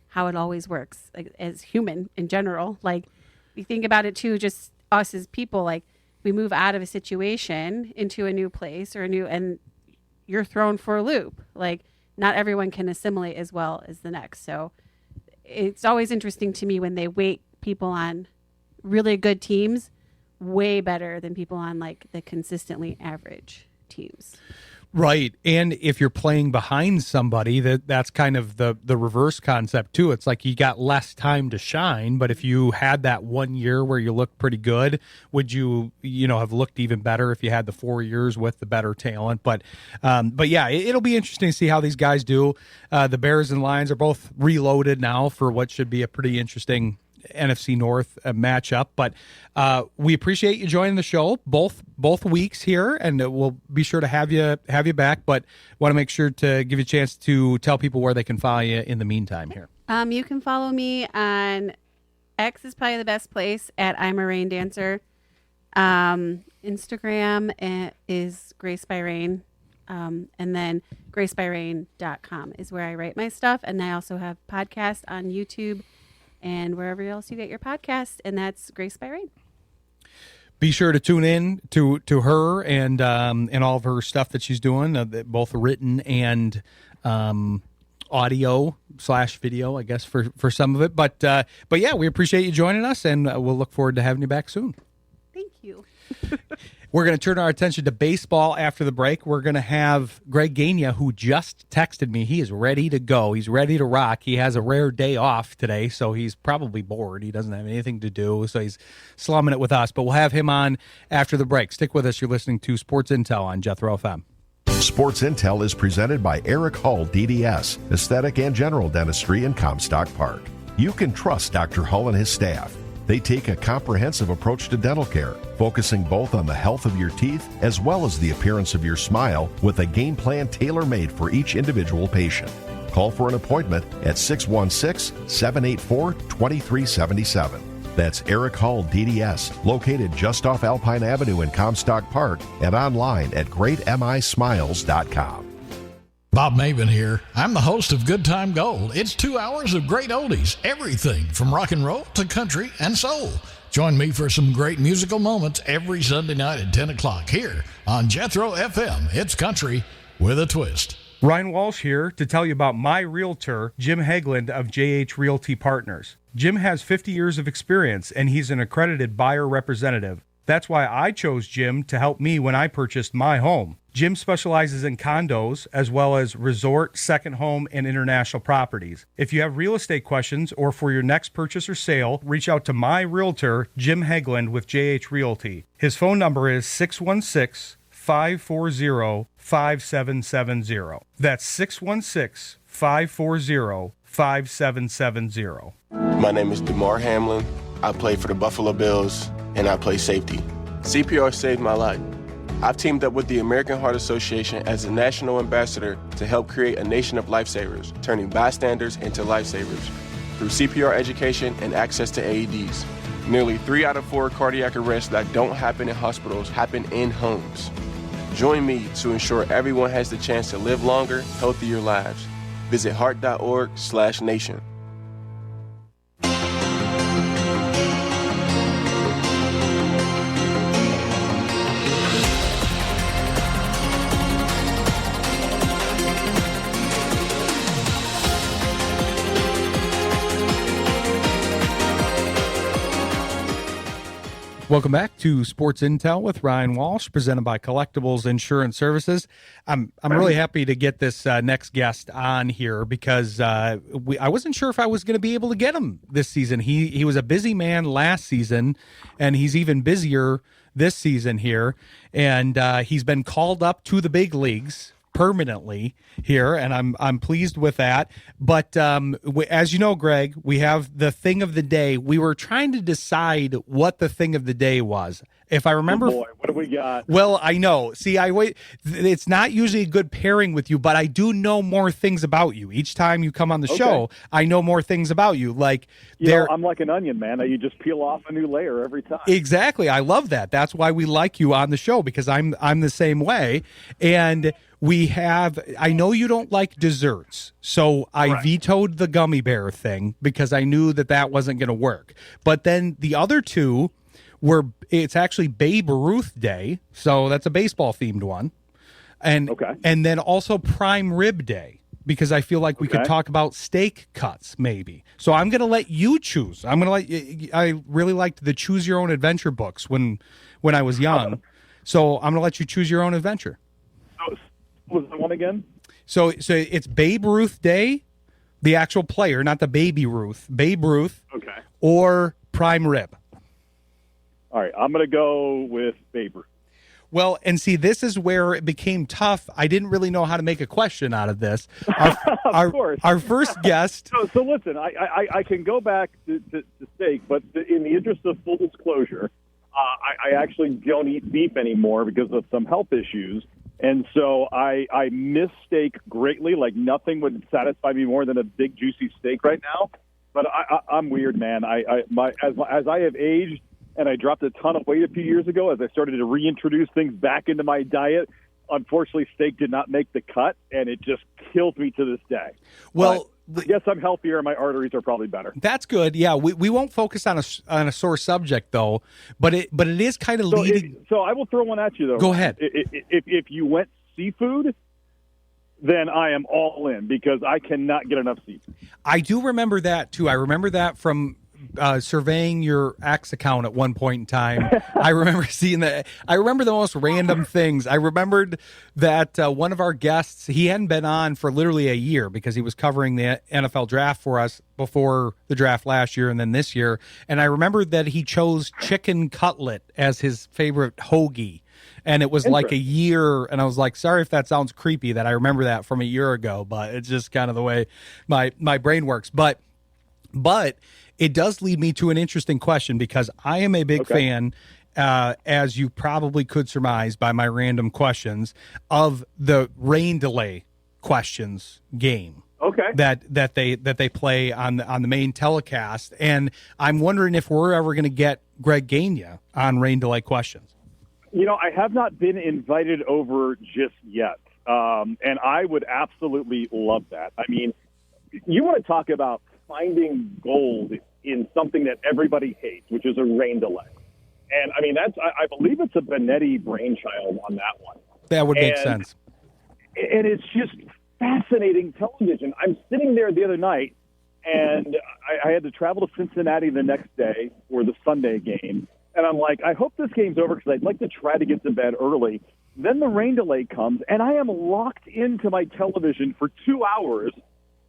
how it always works, like, as human in general. Like, you think about it too, just us as people, like, we move out of a situation into a new place and you're thrown for a loop. Like, not everyone can assimilate as well as the next. So it's always interesting to me when they weight people on really good teams way better than people on like the consistently average teams. Right. And if you're playing behind somebody, that's kind of the reverse concept too. It's like you got less time to shine, but if you had that 1 year where you looked pretty good, would you have looked even better if you had the 4 years with the better talent? But yeah, it'll be interesting to see how these guys do. The Bears and Lions are both reloaded now for what should be a pretty interesting NFC North matchup, but we appreciate you joining the show both weeks here, and we'll be sure to have you back, but want to make sure to give you a chance to tell people where they can follow you in the meantime here. You can follow me on X is probably the best place at I'm a Rain Dancer. Instagram is Grace by Rain, and then gracebyrain.com is where I write my stuff, and I also have podcasts on YouTube and wherever else you get your podcast, and that's Grace by Rain. Be sure to tune in to her and all of her stuff that she's doing, both written and audio / video, I guess, for some of it. But yeah, we appreciate you joining us, and we'll look forward to having you back soon. Thank you. We're going to turn our attention to baseball after the break. We're going to have Greg Gania, who just texted me. He is ready to go. He's ready to rock. He has a rare day off today, so he's probably bored. He doesn't have anything to do, so he's slumming it with us. But we'll have him on after the break. Stick with us. You're listening to Sports Intel on Jethro FM. Sports Intel is presented by Eric Hull DDS, Aesthetic and General Dentistry in Comstock Park. You can trust Dr. Hull and his staff. They take a comprehensive approach to dental care, focusing both on the health of your teeth as well as the appearance of your smile, with a game plan tailor-made for each individual patient. Call for an appointment at 616-784-2377. That's Eric Hull DDS, located just off Alpine Avenue in Comstock Park, and online at greatmismiles.com. Bob Maven here. I'm the host of Good Time Gold. It's 2 hours of great oldies, everything from rock and roll to country and soul. Join me for some great musical moments every Sunday night at 10 o'clock here on Jethro FM. It's country with a twist. Ryan Walsh here to tell you about my realtor, Jim Hegland of JH Realty Partners. Jim has 50 years of experience, and he's an accredited buyer representative. That's why I chose Jim to help me when I purchased my home. Jim specializes in condos as well as resort, second home, and international properties. If you have real estate questions or for your next purchase or sale, reach out to my realtor, Jim Hegland with JH Realty. His phone number is 616-540-5770. That's 616-540-5770. My name is DeMar Hamlin. I play for the Buffalo Bills, and I play safety. CPR saved my life. I've teamed up with the American Heart Association as a national ambassador to help create a nation of lifesavers, turning bystanders into lifesavers through CPR education and access to AEDs. Nearly 3 out of 4 cardiac arrests that don't happen in hospitals happen in homes. Join me to ensure everyone has the chance to live longer, healthier lives. Visit heart.org/nation. Welcome back to Sports Intel with Ryan Walsh, presented by Collectibles Insurance Services. I'm really happy to get this next guest on here because I wasn't sure if I was going to be able to get him this season. He was a busy man last season, and he's even busier this season here. And he's been called up to the big leagues permanently here, and I'm pleased with that. But as you know, Greg, we have the thing of the day. We were trying to decide what the thing of the day was. If I remember, oh boy, what do we got? Well, I know. See, I wait. It's not usually a good pairing with you, but I do know more things about you. Each time you come on the show, I know more things about you. Like I'm like an onion, man. You just peel off a new layer every time. Exactly. I love that. That's why we like you on the show, because I'm the same way. And I know you don't like desserts, so I vetoed the gummy bear thing because I knew that wasn't going to work. But then the other two it's actually Babe Ruth Day, so that's a baseball themed one. And then also Prime Rib Day, because I feel like we could talk about steak cuts maybe. So I'm going to let you choose. I really liked the Choose Your Own Adventure books when I was young. So I'm going to let you choose your own adventure. What was the one again? So it's Babe Ruth Day, the actual player, not the Baby Ruth. Babe Ruth. Okay. Or Prime Rib. All right, I'm going to go with Babe Ruth. Well, and see, this is where it became tough. I didn't really know how to make a question out of this. Of course. Our first guest. So listen, I can go back to steak, but in the interest of full disclosure, I actually don't eat beef anymore because of some health issues. And so I miss steak greatly. Like nothing would satisfy me more than a big juicy steak right now. But I'm weird, man. As I have aged and I dropped a ton of weight a few years ago, as I started to reintroduce things back into my diet, unfortunately steak did not make the cut, and it just kills me to this day. Well, yes, I'm healthier, and my arteries are probably better. That's good. Yeah, we won't focus on a sore subject though, but it is kind of leading. So I will throw one at you though. Go ahead. If you went seafood, then I am all in because I cannot get enough seafood. I do remember that too. I remember that from surveying your X account at one point in time. I remember seeing that. I remember the most random things. I remembered that one of our guests, he hadn't been on for literally a year because he was covering the NFL draft for us before the draft last year and then this year. And I remembered that he chose chicken cutlet as his favorite hoagie. And it was like a year, and I was like, sorry if that sounds creepy that I remember that from a year ago, but it's just kind of the way my brain works. But it does lead me to an interesting question because I am a big fan, as you probably could surmise by my random questions, of the rain delay questions game. Okay. That they play on the main telecast, and I'm wondering if we're ever going to get Greg Gania on rain delay questions. You know, I have not been invited over just yet, and I would absolutely love that. I mean, you want to talk about finding gold in something that everybody hates, which is a rain delay. And, I mean, I believe it's a Benetti brainchild on that one. That would make sense. And it's just, fascinating television. I'm sitting there the other night, and I had to travel to Cincinnati the next day for the Sunday game. And I'm like, I hope this game's over because I'd like to try to get to bed early. Then the rain delay comes, and I am locked into my television for 2 hours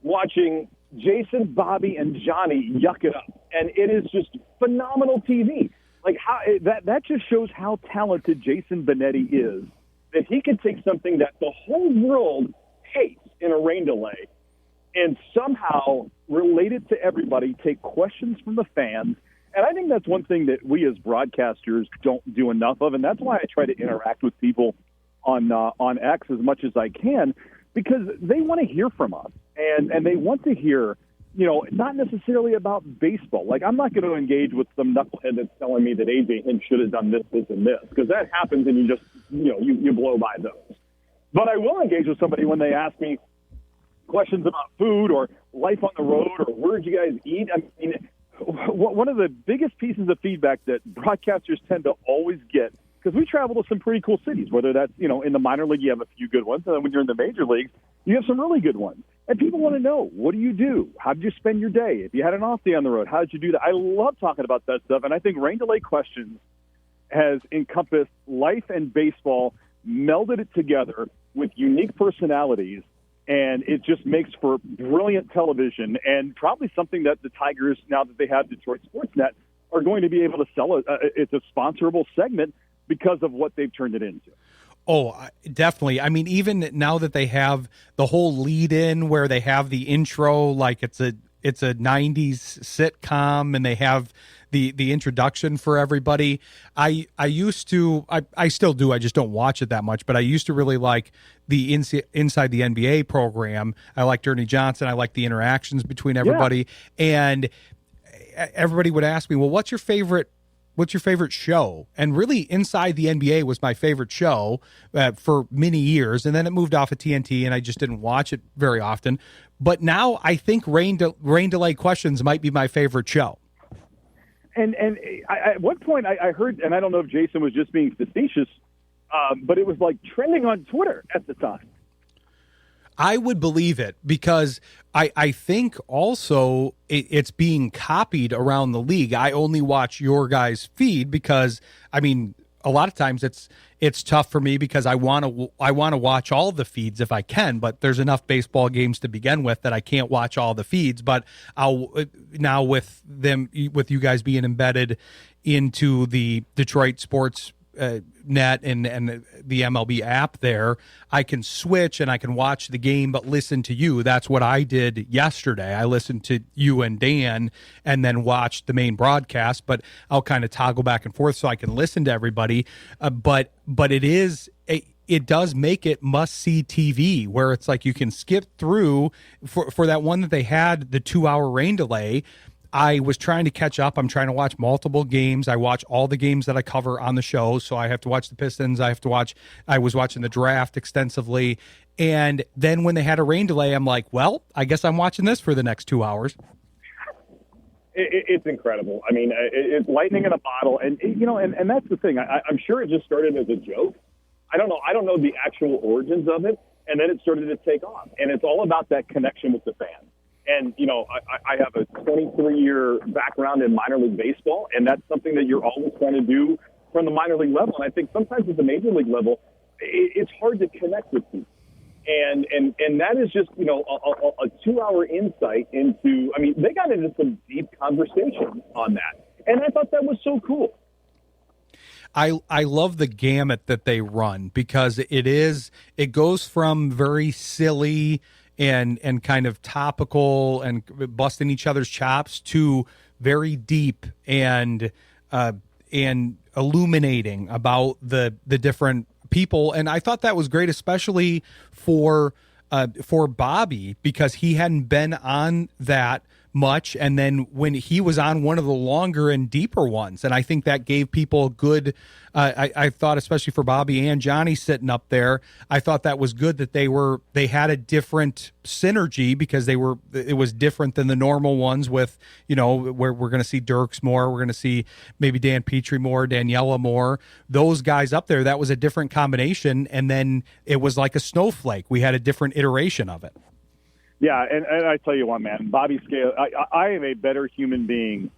watching Jason, Bobby, and Johnny yuck it up. And it is just phenomenal TV. Like how that just shows how talented Jason Benetti is, that he can take something that the whole world hates in a rain delay and somehow relate it to everybody, take questions from the fans. And I think that's one thing that we as broadcasters don't do enough of, and that's why I try to interact with people on X as much as I can, because they want to hear from us, and they want to hear, not necessarily about baseball. Like, I'm not going to engage with some knucklehead that's telling me that A.J. Hinch should have done this, this, and this, because that happens and you just, you blow by those. But I will engage with somebody when they ask me questions about food or life on the road or where'd you guys eat. I mean, one of the biggest pieces of feedback that broadcasters tend to always get, because we travel to some pretty cool cities, whether that's, in the minor league, you have a few good ones, and then when you're in the major leagues, you have some really good ones. And people want to know, what do you do? How did you spend your day? If you had an off day on the road, how did you do that? I love talking about that stuff, and I think Rain Delay Questions has encompassed life and baseball, melded it together with unique personalities, and it just makes for brilliant television and probably something that the Tigers, now that they have Detroit Sportsnet, are going to be able to sell. It's a sponsorable segment because of what they've turned it into. Oh, definitely. I mean, even now that they have the whole lead in where they have the intro, like it's a 90s sitcom, and they have the introduction for everybody. I used to, I still do, I just don't watch it that much, but I used to really like the Inside the NBA program. I liked Ernie Johnson. I liked the interactions between everybody. Yeah. And everybody would ask me, well, what's your favorite show? And really, Inside the NBA was my favorite show for many years, and then it moved off of TNT, and I just didn't watch it very often. But now I think Rain Delay Questions might be my favorite show. And at one point I heard, and I don't know if Jason was just being facetious, but it was like trending on Twitter at the time. I would believe it, because I think also it's being copied around the league. I only watch your guys' feed because, I mean, a lot of times it's tough for me because I want to watch all the feeds if I can, but there's enough baseball games to begin with that I can't watch all the feeds. But now with you guys being embedded into the Detroit Sports net and the MLB app there, I can switch and I can watch the game but listen to you. That's what I did yesterday. I listened to you and Dan and then watched the main broadcast, but I'll kind of toggle back and forth so I can listen to everybody. But it does make it must-see TV, where it's like you can skip through for that one that they had, the 2-hour rain delay. I was trying to catch up. I'm trying to watch multiple games. I watch all the games that I cover on the show. So I have to watch the Pistons. I was watching the draft extensively. And then when they had a rain delay, I'm like, well, I guess I'm watching this for the next 2 hours. It's incredible. I mean, it's lightning in a bottle. And, and that's the thing. I'm sure it just started as a joke. I don't know the actual origins of it. And then it started to take off. And it's all about that connection with the fans. And, I have a 23-year background in minor league baseball, and that's something that you're always trying to do from the minor league level. And I think sometimes at the major league level, it's hard to connect with people. And that is just, a 2-hour insight into, I mean, they got into some deep conversations on that. And I thought that was so cool. I love the gamut that they run, because it goes from very silly and kind of topical and busting each other's chops to very deep and illuminating about the different people. And I thought that was great, especially for Bobby, because he hadn't been on that much, and then when he was on one of the longer and deeper ones, and I think that gave people a good. I thought, especially for Bobby and Johnny sitting up there, I thought that was good that they had a different synergy because it was different than the normal ones with, where we're going to see Dirks more, we're going to see maybe Dan Petrie more, Daniela more, those guys up there. That was a different combination, and then it was like a snowflake. We had a different iteration of it. Yeah, and I tell you what, man, Bobby Scales, I am a better human being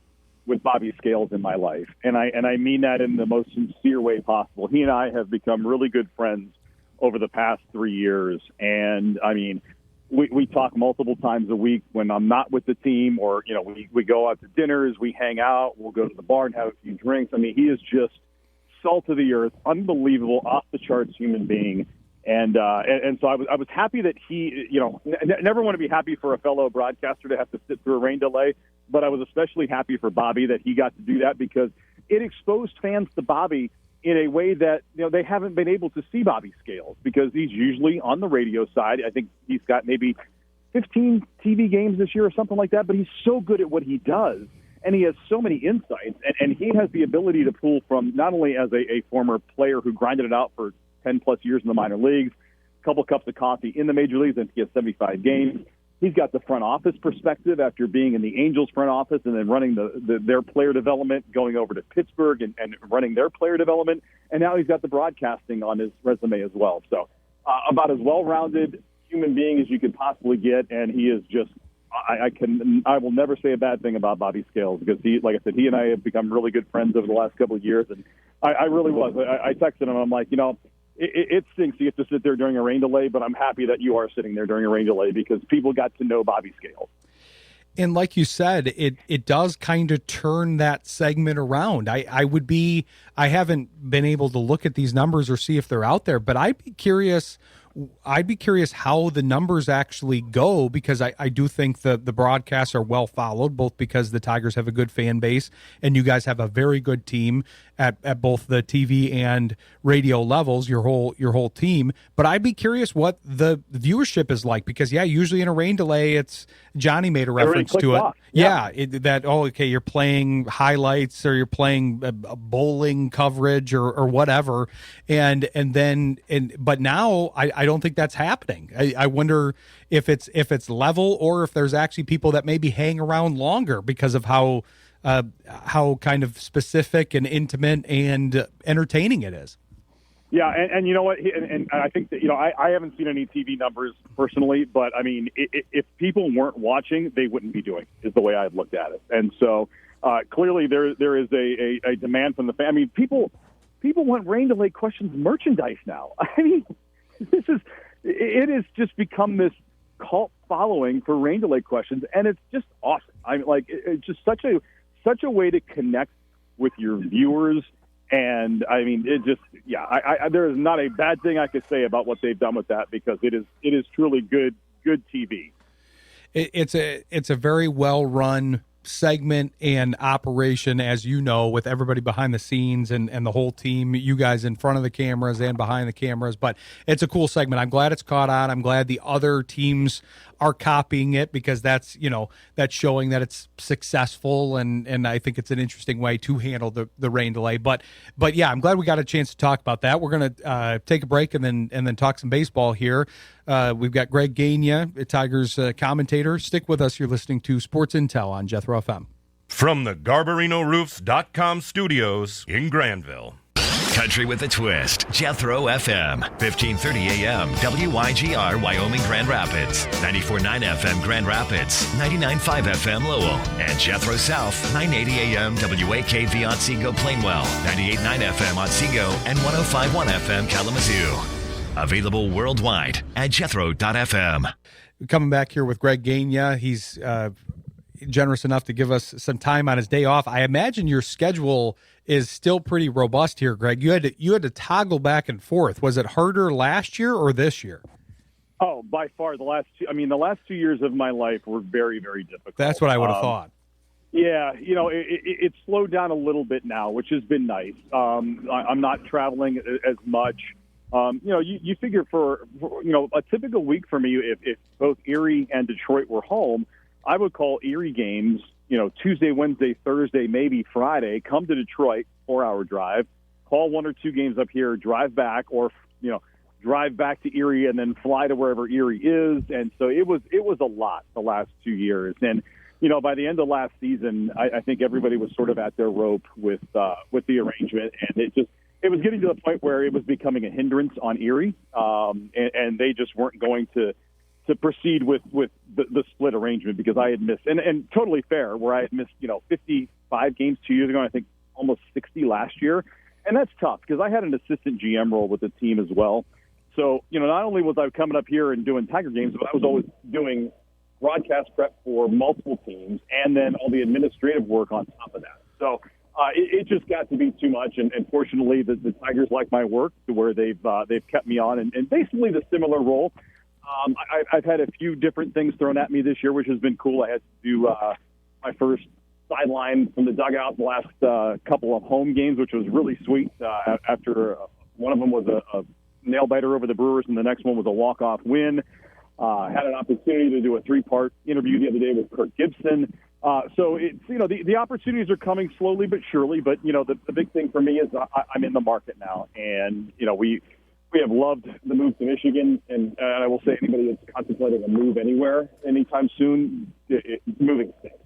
with Bobby Scales in my life, and I mean that in the most sincere way possible. He and I have become really good friends over the past 3 years, and I mean, we talk multiple times a week when I'm not with the team, or we go out to dinners, we hang out, we'll go to the bar and have a few drinks. I mean, he is just salt of the earth, unbelievable, off the charts human being. And so I was happy that he, never want to be happy for a fellow broadcaster to have to sit through a rain delay, but I was especially happy for Bobby that he got to do that because it exposed fans to Bobby in a way that, they haven't been able to see Bobby Scales because he's usually on the radio side. I think he's got maybe 15 TV games this year or something like that, but he's so good at what he does. And he has so many insights, and he has the ability to pull from not only as a former player who grinded it out for 10-plus years in the minor leagues, a couple cups of coffee in the major leagues, and he has 75 games. He's got the front office perspective after being in the Angels front office and then running their player development, going over to Pittsburgh and running their player development. And now he's got the broadcasting on his resume as well. So about as well-rounded human being as you could possibly get, and he is just I will never say a bad thing about Bobby Scales because like I said, he and I have become really good friends over the last couple of years, and I really was. I texted him. I'm like, it stinks you have to sit there during a rain delay, but I'm happy that you are sitting there during a rain delay because people got to know Bobby Scales. And like you said, it does kind of turn that segment around. I haven't been able to look at these numbers or see if they're out there, but I'd be curious how the numbers actually go because I do think the broadcasts are well followed, both because the Tigers have a good fan base and you guys have a very good team at both the TV and radio levels, your whole team. But I'd be curious what the viewership is like because usually in a rain delay, it's Johnny made a reference to it. Off. You're playing highlights or you're playing a bowling coverage or whatever, but now I don't think that's happening. I wonder if it's level or if there's actually people that maybe hang around longer because of how kind of specific and intimate and entertaining it is. Yeah, and you know what? And I think that I haven't seen any TV numbers personally, but I mean, if people weren't watching, they wouldn't be doing. Is the way I've looked at it. And so clearly there is a demand from the fan. I mean, people want rain delay questions merchandise now. I mean, it has just become this cult following for rain delay questions, and it's just awesome. I mean, like it's just such a way to connect with your viewers. And I mean, there is not a bad thing I could say about what they've done with that because it is truly good TV. It's a very well run segment and operation, as you know, with everybody behind the scenes and the whole team, you guys in front of the cameras and behind the cameras. But it's a cool segment. I'm glad it's caught on. I'm glad the other teams are copying it because that's showing that it's successful, and I think it's an interesting way to handle the rain delay. But yeah, I'm glad we got a chance to talk about that. We're gonna take a break and then talk some baseball here. We've got Greg Gania, Tigers commentator. Stick with us. You're listening to Sports Intel on Jethro FM. From the GarbarinoRoofs.com studios in Granville. Country with a twist. Jethro FM. 1530 AM. WYGR Wyoming Grand Rapids. 94.9 FM Grand Rapids. 99.5 FM Lowell. And Jethro South. 980 AM WAKV Otsego Plainwell. 98.9 FM Otsego. And 105.1 FM Kalamazoo. Available worldwide at jethro.fm. Coming back here with Greg Gania. He's generous enough to give us some time on his day off. I imagine your schedule is still pretty robust here, Greg. You had to toggle back and forth. Was it harder last year or this year? Oh, by far the last 2 years of my life were very, very difficult. That's what I would have thought. Yeah, it's slowed down a little bit now, which has been nice. I'm not traveling as much. You figure for a typical week for me, if both Erie and Detroit were home, I would call Erie games, Tuesday, Wednesday, Thursday, maybe Friday, come to Detroit, 4-hour drive, call 1 or 2 games up here, drive back, or, drive back to Erie and then fly to wherever Erie is. And so it was a lot the last 2 years. And, by the end of last season, I think everybody was sort of at their rope with the arrangement. And it was getting to the point where it was becoming a hindrance on Erie. And they just weren't going to proceed with the split arrangement because I had missed, and totally fair, where I had missed, 55 games 2 years ago, and I think almost 60 last year. And that's tough because I had an assistant GM role with the team as well. So, not only was I coming up here and doing Tiger games, but I was always doing broadcast prep for multiple teams and then all the administrative work on top of that. So it just got to be too much. And fortunately, the Tigers like my work to where they've kept me on and basically the similar role. I've had a few different things thrown at me this year, which has been cool. I had to do my first sideline from the dugout the last couple of home games, which was really sweet. After one of them was a nail-biter over the Brewers, and the next one was a walk-off win. Had an opportunity to do a 3-part interview the other day with Kirk Gibson. So it's the opportunities are coming slowly but surely. But the big thing for me is I'm in the market now, and we have loved the move to Michigan, and I will say anybody that's contemplating a move anywhere anytime soon, moving stinks.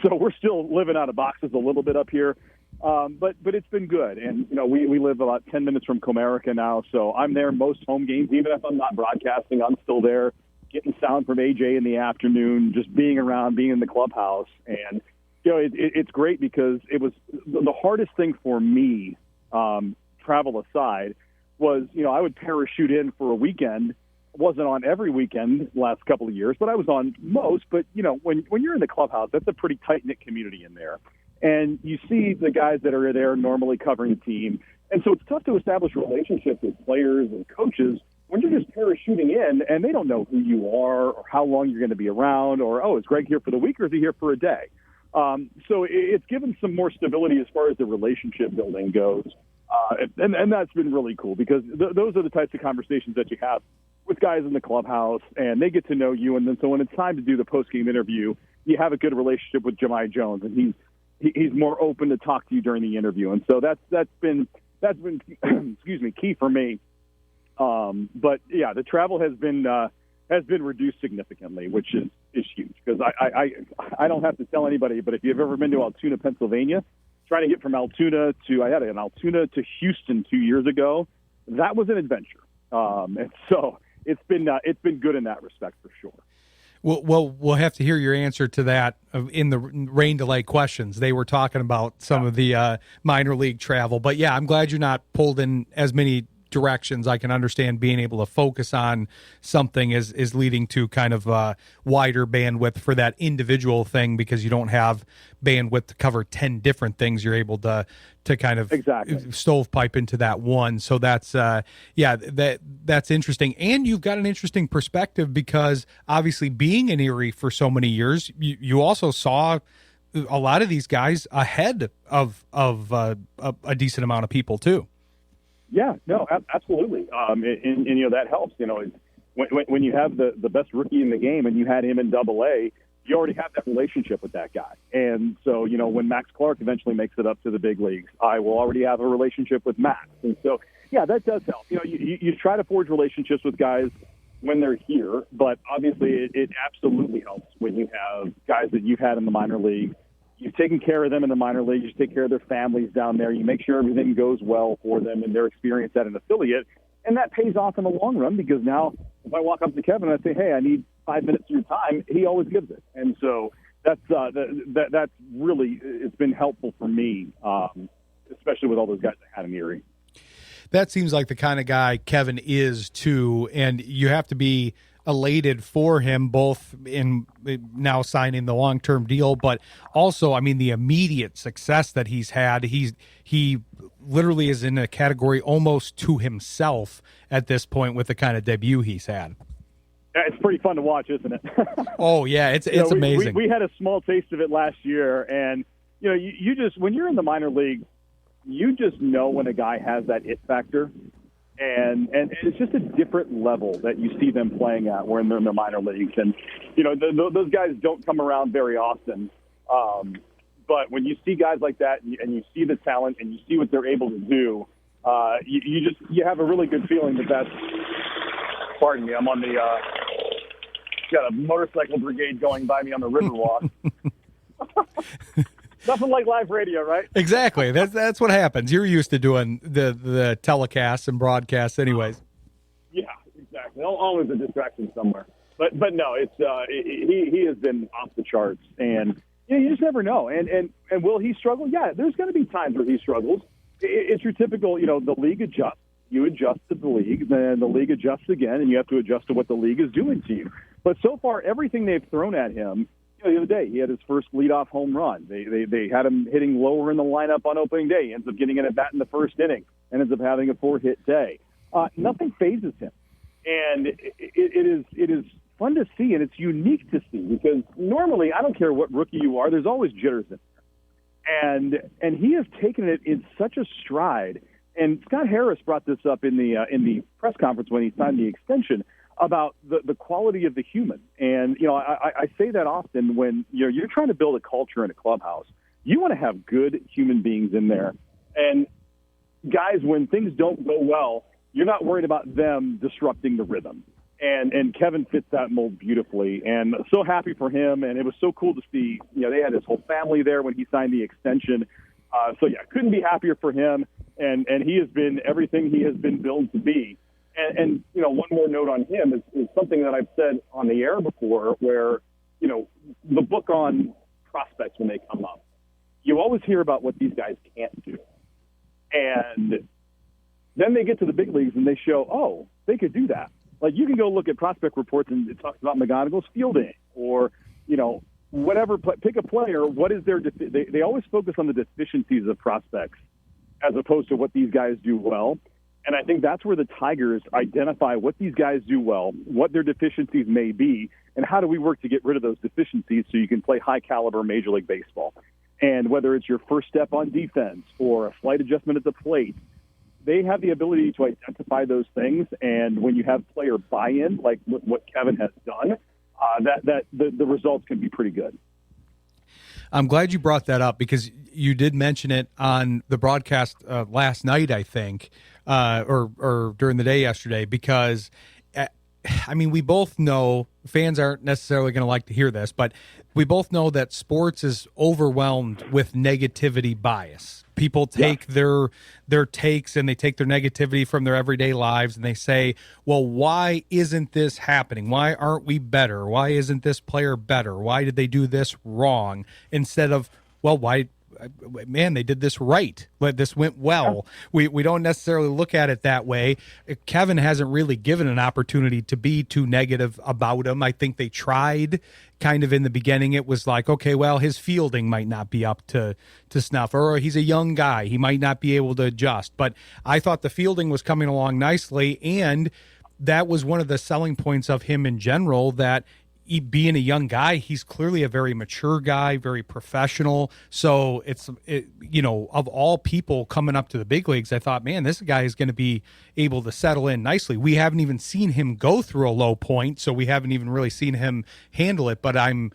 So we're still living out of boxes a little bit up here, but it's been good. And we live about 10 minutes from Comerica now, so I'm there most home games. Even if I'm not broadcasting, I'm still there, getting sound from AJ in the afternoon, just being around, being in the clubhouse, and it's great because it was the hardest thing for me, travel aside, was, I would parachute in for a weekend. Wasn't on every weekend the last couple of years, but I was on most. But, when you're in the clubhouse, that's a pretty tight-knit community in there. And you see the guys that are there normally covering the team. And so it's tough to establish relationships with players and coaches when you're just parachuting in and they don't know who you are or how long you're going to be around or, is Greg here for the week or is he here for a day? So it's given some more stability as far as the relationship building goes. And that's been really cool because those are the types of conversations that you have with guys in the clubhouse, and they get to know you. And then so when it's time to do the post-game interview, you have a good relationship with Jahmai Jones, and he's more open to talk to you during the interview. And so that's been excuse me, key for me. But yeah, the travel has been reduced significantly, which is huge because I don't have to tell anybody, but if you've ever been to Altoona, Pennsylvania, trying to get from Altoona I had an Altoona to Houston 2 years ago, that was an adventure. And so it's been good in that respect for sure. Well, we'll have to hear your answer to that in the rain delay questions. They were talking about some of the minor league travel, but yeah, I'm glad you're not pulled in as many directions. I can understand being able to focus on something is leading to kind of wider bandwidth for that individual thing because you don't have bandwidth to cover 10 different things. You're able to kind of stovepipe into that one. So that's that's interesting. And you've got an interesting perspective because obviously being in Erie for so many years, you also saw a lot of these guys ahead of a decent amount of people too. Yeah, no, absolutely. And that helps. When you have the best rookie in the game and you had him in Double-A, you already have that relationship with that guy. And so, when Max Clark eventually makes it up to the big leagues, I will already have a relationship with Max. And so, yeah, that does help. You try to forge relationships with guys when they're here, but obviously it absolutely helps when you have guys that you've had in the minor league. You've taken care of them in the minor leagues. You take care of their families down there. You make sure everything goes well for them and their experience at an affiliate. And that pays off in the long run because now if I walk up to Kevin and I say, hey, I need 5 minutes of your time, he always gives it. And so that's really, it's been helpful for me, especially with all those guys I had in Erie. That seems like the kind of guy Kevin is too. And you have to be elated for him, both in now signing the long-term deal, but also, I mean, the immediate success that he's had. He literally is in a category almost to himself at this point with the kind of debut he's had. It's pretty fun to watch, isn't it? Oh yeah, it's amazing. We had a small taste of it last year, and you just when you're in the minor league, you just know when a guy has that it factor. And it's just a different level that you see them playing at when they're in the minor leagues. And, those guys don't come around very often. But when you see guys like that and you see the talent and you see what they're able to do, you have a really good feeling that that's, pardon me, I'm on the, got a motorcycle brigade going by me on the Riverwalk. Nothing like live radio, right? Exactly. That's what happens. You're used to doing the telecasts and broadcasts anyways. Yeah, exactly. Always a distraction somewhere. But no, it's he has been off the charts, and you just never know. And will he struggle? Yeah, there's going to be times where he struggles. It's your typical, the league adjusts. You adjust to the league, then the league adjusts again, and you have to adjust to what the league is doing to you. But so far, everything they've thrown at him, the other day, he had his first leadoff home run. They had him hitting lower in the lineup on opening day. He ends up getting in at bat in the first inning and ends up having a 4-hit day. Nothing phases him. And it is fun to see, and it's unique to see, because normally, I don't care what rookie you are, there's always jitters in there. And he has taken it in such a stride. And Scott Harris brought this up in the press conference when he signed the extension about the quality of the human. And, I say that often when you're trying to build a culture in a clubhouse. You want to have good human beings in there. And guys, when things don't go well, you're not worried about them disrupting the rhythm. And Kevin fits that mold beautifully. And so happy for him. And it was so cool to see, they had his whole family there when he signed the extension. Couldn't be happier for him. And he has been everything he has been billed to be. And one more note on him is something that I've said on the air before, where, the book on prospects, when they come up, you always hear about what these guys can't do. And then they get to the big leagues and they show, oh, they could do that. Like, you can go look at prospect reports and it talks about McGonigal's fielding or, whatever, pick a player. What is their, they always focus on the deficiencies of prospects as opposed to what these guys do well. And I think that's where the Tigers identify what these guys do well, what their deficiencies may be, and how do we work to get rid of those deficiencies so you can play high-caliber Major League Baseball. And whether it's your first step on defense or a slight adjustment at the plate, they have the ability to identify those things. And when you have player buy-in, like what Kevin has done, the results can be pretty good. I'm glad you brought that up, because you did mention it on the broadcast last night, I think, or during the day yesterday, because, we both know, fans aren't necessarily going to like to hear this, but we both know that sports is overwhelmed with negativity bias. People take their takes and they take their negativity from their everyday lives and they say, well, why isn't this happening? Why aren't we better? Why isn't this player better? Why did they do this wrong? Instead of, well, why, man, they did this right. This went well. We don't necessarily look at it that way. Kevin hasn't really given an opportunity to be too negative about him. I think they tried kind of in the beginning. It was like, okay, well, his fielding might not be up to snuff, or he's a young guy. He might not be able to adjust. But I thought the fielding was coming along nicely, and that was one of the selling points of him in general, that being a young guy, he's clearly a very mature guy, very professional. So of all people coming up to the big leagues, I thought, man, this guy is going to be able to settle in nicely. We haven't even seen him go through a low point, so we haven't even really seen him handle it. But I'm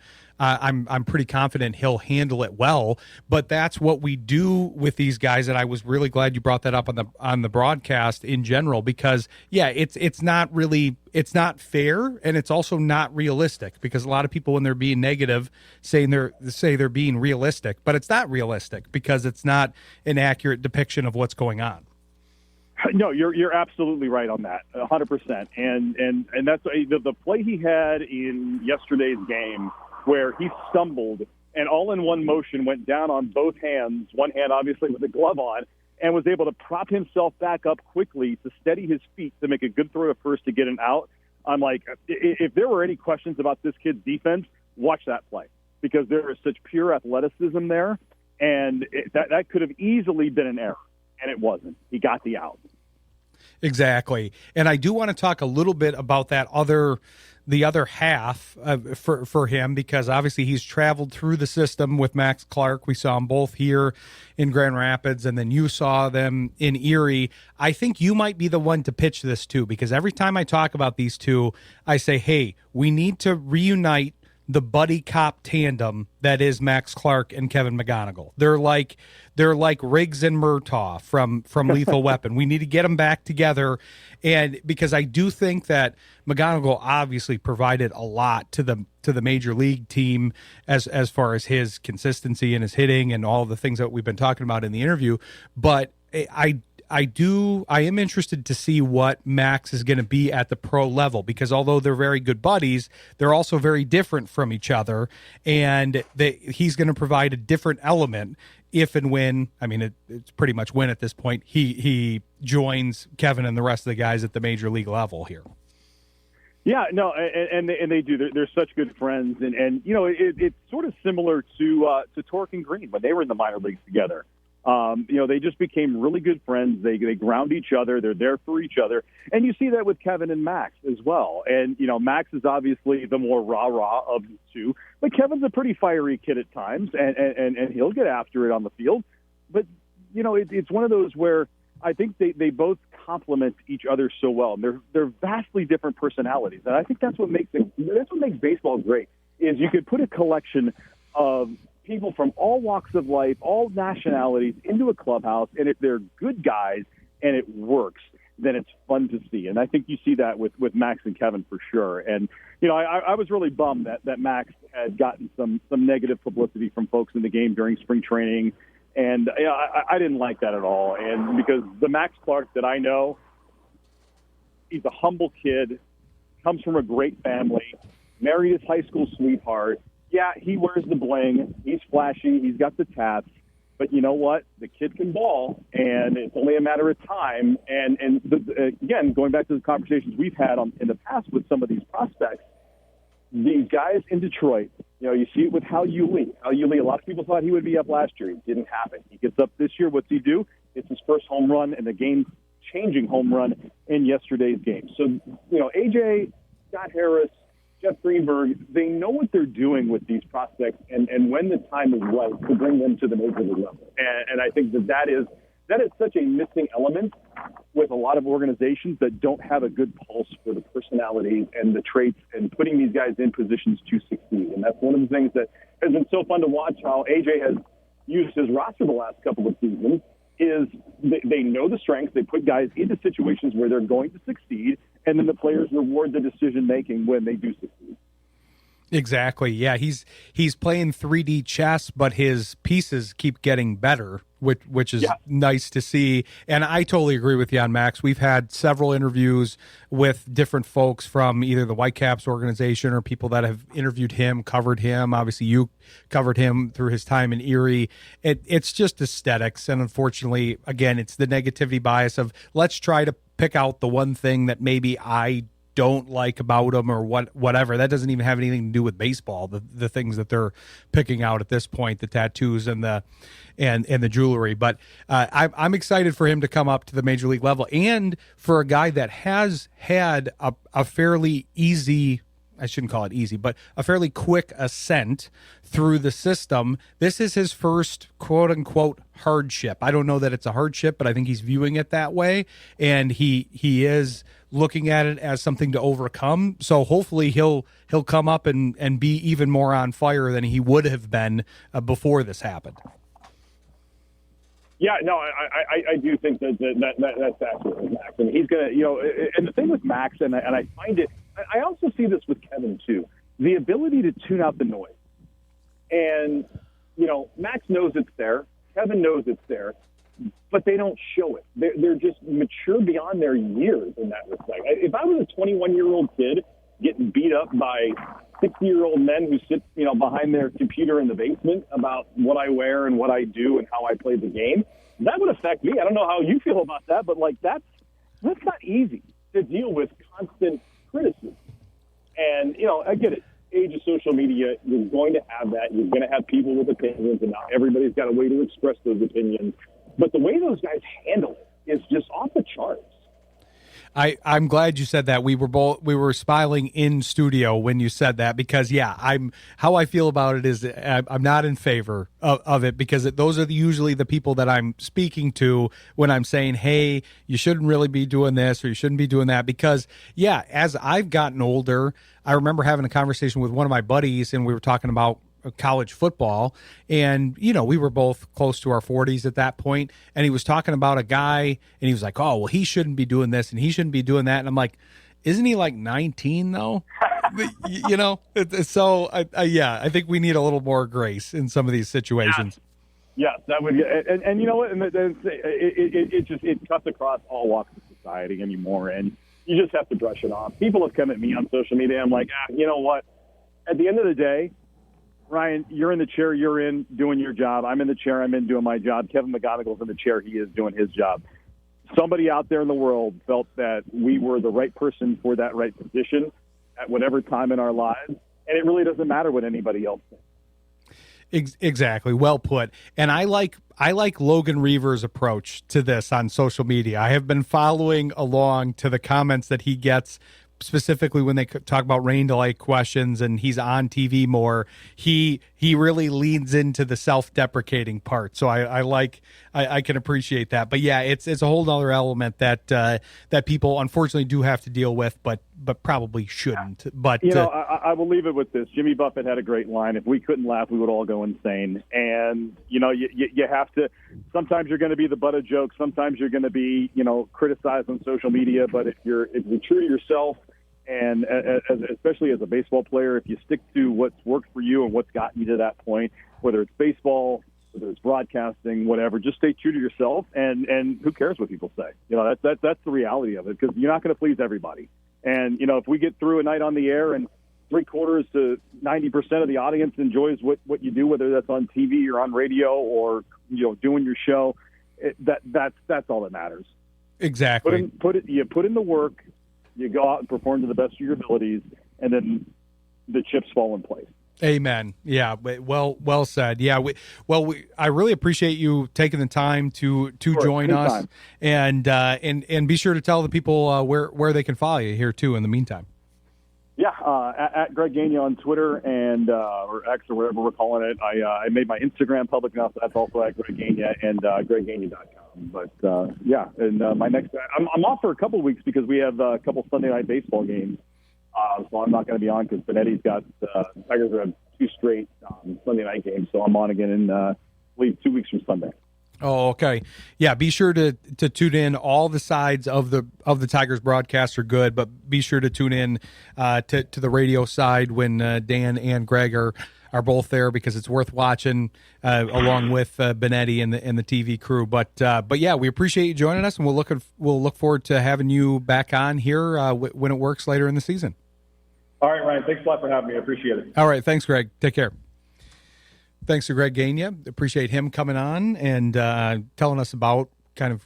pretty confident he'll handle it well. But that's what we do with these guys, and I was really glad you brought that up on the broadcast in general, because it's not fair, and it's also not realistic, because a lot of people, when they're being negative, say they're being realistic, but it's not realistic because it's not an accurate depiction of what's going on. No, you're absolutely right on that, 100%. And that's the play he had in yesterday's game, where he stumbled and all in one motion went down on both hands, one hand obviously with a glove on, and was able to prop himself back up quickly to steady his feet to make a good throw to first to get an out. I'm like, if there were any questions about this kid's defense, watch that play, because there is such pure athleticism there, and that could have easily been an error, and it wasn't. He got the out. Exactly. And I do want to talk a little bit about that other the other half for him, because obviously he's traveled through the system with Max Clark. We saw them both here in Grand Rapids, and then you saw them in Erie. I think you might be the one to pitch this too, because every time I talk about these two, I say, hey, we need to reunite the buddy cop tandem that is Max Clark and Kevin McGonigal. They're like Riggs and Murtaugh from Lethal Weapon. We need to get them back together, and because I do think that McGonigal obviously provided a lot to the major league team as far as his consistency and his hitting and all the things that we've been talking about in the interview. But I am interested to see what Max is going to be at the pro level, because although they're very good buddies, they're also very different from each other, and he's going to provide a different element if and when, I mean, it's pretty much when at this point, he joins Kevin and the rest of the guys at the major league level here. Yeah, no, and they do. They're such good friends, and you know, it's sort of similar to Torque and Green when they were in the minor leagues together. You know, they just became really good friends. They ground each other. They're there for each other. And you see that with Kevin and Max as well. And, you know, Max is obviously the more rah-rah of the two. But Kevin's a pretty fiery kid at times, and he'll get after it on the field. But, you know, it's one of those where I think they both complement each other so well. And they're vastly different personalities. And I think that's what makes baseball great, is you could put a collection of people from all walks of life, all nationalities into a clubhouse, and if they're good guys and it works, then it's fun to see. And I think you see that with Max and Kevin for sure. And, you know, I was really bummed that Max had gotten some negative publicity from folks in the game during spring training. And you know, I didn't like that at all. And because the Max Clark that I know, he's a humble kid, comes from a great family, married his high school sweetheart. Yeah, he wears the bling. He's flashy. He's got the tats. But you know what? The kid can ball, and it's only a matter of time. And again, going back to the conversations we've had in the past with some of these prospects, these guys in Detroit, you know, you see it with Hal Yulee. Hal Yulee, a lot of people thought he would be up last year. It didn't happen. He gets up this year. What's he do? It's his first home run and the game-changing home run in yesterday's game. So, you know, AJ, Scott Harris, Jeff Greenberg, they know what they're doing with these prospects and when the time is right to bring them to the major league level. And I think that is such a missing element with a lot of organizations that don't have a good pulse for the personalities and the traits and putting these guys in positions to succeed. And that's one of the things that has been so fun to watch how AJ has used his roster the last couple of seasons is they know the strengths. They put guys into situations where they're going to succeed, and then the players reward the decision-making when they do succeed. Exactly. Yeah, he's playing 3D chess, but his pieces keep getting better, which is nice to see. And I totally agree with you on Max. We've had several interviews with different folks from either the Whitecaps organization or people that have interviewed him, covered him. Obviously, you covered him through his time in Erie. It's just aesthetics, and unfortunately, again, it's the negativity bias of let's try to pick out the one thing that maybe I don't like about them or whatever. That doesn't even have anything to do with baseball. The things that they're picking out at this point, the tattoos and the jewelry. But I'm excited for him to come up to the major league level, and for a guy that has had a fairly easy, I shouldn't call it easy, but a fairly quick ascent through the system. This is his first quote unquote hardship. I don't know that it's a hardship, but I think he's viewing it that way. And he is looking at it as something to overcome. So hopefully he'll come up and be even more on fire than he would have been before this happened. Yeah, no, I do think that's accurate, Max. And he's going to, you know, and the thing with Max, and I find it, I also see this with Kevin too, the ability to tune out the noise. And, you know, Max knows it's there. Kevin knows it's there, but they don't show it. They're just mature beyond their years in that respect. If I was a 21-year-old kid getting beat up by 60-year-old men who sit, you know, behind their computer in the basement about what I wear and what I do and how I play the game, that would affect me. I don't know how you feel about that, but like that's not easy to deal with constant criticism. And, you know, I get it. Age of social media, you're going to have that. You're going to have people with opinions, and not everybody's got a way to express those opinions. But the way those guys handle it is just off the charts. I'm glad you said that. We were smiling in studio when you said that, because how I feel about it is I'm not in favor of it, because those are usually the people that I'm speaking to when I'm saying, hey, you shouldn't really be doing this or you shouldn't be doing that. Because as I've gotten older, I remember having a conversation with one of my buddies, and we were talking about college football, and we were both close to our 40s at that point, and he was talking about a guy, and he was like, oh well, he shouldn't be doing this and he shouldn't be doing that, and I'm like, isn't he like 19 though? So I think we need a little more grace in some of these situations. Yes, that would, and you know what, and it cuts across all walks of society anymore, and you just have to brush it off. People have come at me on social media. I'm like, you know what, at the end of the day, Ryan, you're in the chair you're in doing your job. I'm in the chair I'm in doing my job. Kevin McGonigal's in the chair he is doing his job. Somebody out there in the world felt that we were the right person for that right position at whatever time in our lives, and it really doesn't matter what anybody else thinks. Exactly. Well put. And I like Logan Reaver's approach to this on social media. I have been following along to the comments that he gets, specifically when they talk about rain delay questions and he's on TV more. He really leans into the self-deprecating part. So I can appreciate that. But it's a whole other element that people unfortunately do have to deal with, but probably shouldn't. But I will leave it with this. Jimmy Buffett had a great line: if we couldn't laugh, we would all go insane. And you have to. Sometimes you're going to be the butt of jokes. Sometimes you're going to be criticized on social media. But if you're true to yourself, and especially as a baseball player, if you stick to what's worked for you and what's gotten you to that point, whether it's baseball, whether it's broadcasting, whatever, just stay true to yourself. And who cares what people say? That's the reality of it, because you're not going to please everybody. And if we get through a night on the air and 3/4 to 90% of the audience enjoys what you do, whether that's on TV or on radio or doing your show, that's all that matters. Exactly. Put in the work. You go out and perform to the best of your abilities, and then the chips fall in place. Amen. Yeah. Well said. Yeah. I really appreciate you taking the time to join us, and be sure to tell the people where they can follow you here too in the meantime. Yeah. At Greg Gania on Twitter and or X or whatever we're calling it. I made my Instagram public now, so that's also at Greg Gania and GregGania.com. But and my next, I'm off for a couple of weeks because we have a couple Sunday night baseball games. So I'm not going to be on because Benetti's got Tigers have 2 straight Sunday night games. So I'm on again in I believe 2 weeks from Sunday. Oh, okay. Yeah, be sure to tune in. All the sides of the Tigers broadcast are good, but be sure to tune in to the radio side when Dan and Greg are both there, because it's worth watching along with Benetti and the TV crew. But yeah, we appreciate you joining us, and we'll look forward to having you back on here when it works later in the season. All right, Ryan. Thanks a lot for having me. I appreciate it. All right. Thanks, Greg. Take care. Thanks to Greg Gania. Appreciate him coming on and telling us about kind of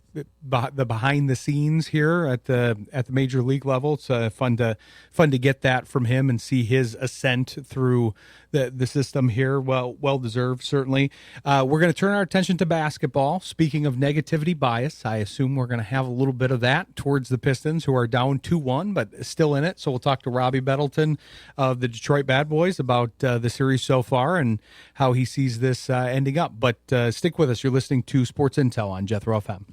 the behind the scenes here at the major league level. It's fun to get that from him and see his ascent through the system here. Well deserved, certainly. We're going to turn our attention to basketball. Speaking of negativity bias, I assume we're going to have a little bit of that towards the Pistons, who are down 2-1 but still in it. So we'll talk to Robbie Bettelton of the Detroit Bad Boys about the series so far and how he sees this ending up. But stick with us. You're listening to Sports Intel on Jethro FM.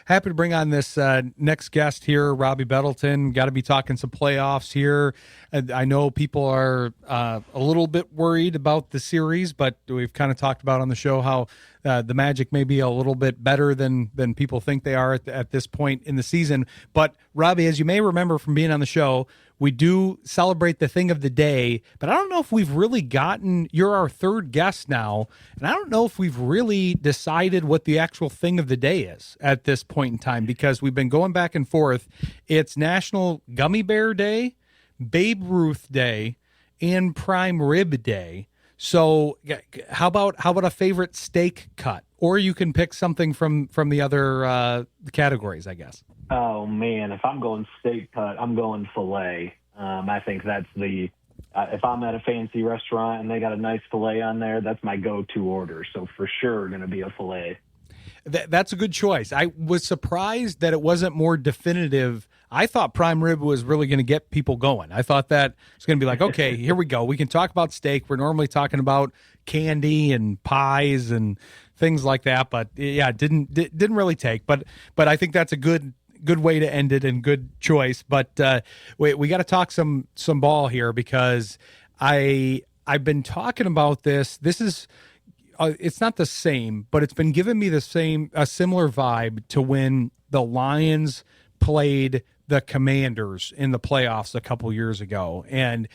Happy to bring on this next guest here, Robbie Bettelton. Got to be talking some playoffs here. I know people are a little bit worried about the series, but we've kind of talked about on the show how the Magic may be a little bit better than people think they are at this point in the season. But, Robbie, as you may remember from being on the show, we do celebrate the thing of the day, but I don't know if we've really you're our third guest now, and I don't know if we've really decided what the actual thing of the day is at this point in time, because we've been going back and forth. It's National Gummy Bear Day, Babe Ruth Day, and Prime Rib Day. So how about a favorite steak cut? Or you can pick something from the other categories, I guess. Oh, man, if I'm going steak cut, I'm going filet. I think that's if I'm at a fancy restaurant and they got a nice filet on there, that's my go-to order. So for sure going to be a filet. That's a good choice. I was surprised that it wasn't more definitive. I thought prime rib was really going to get people going. I thought that it's going to be like, okay, here we go. We can talk about steak. We're normally talking about candy and pies and things like that, but yeah, it didn't really take. But I think that's a good way to end it and good choice. But we got to talk some ball here because I've been talking about this. This is it's not the same, but it's been giving me a similar vibe to when the Lions played the Commanders in the playoffs a couple years ago. And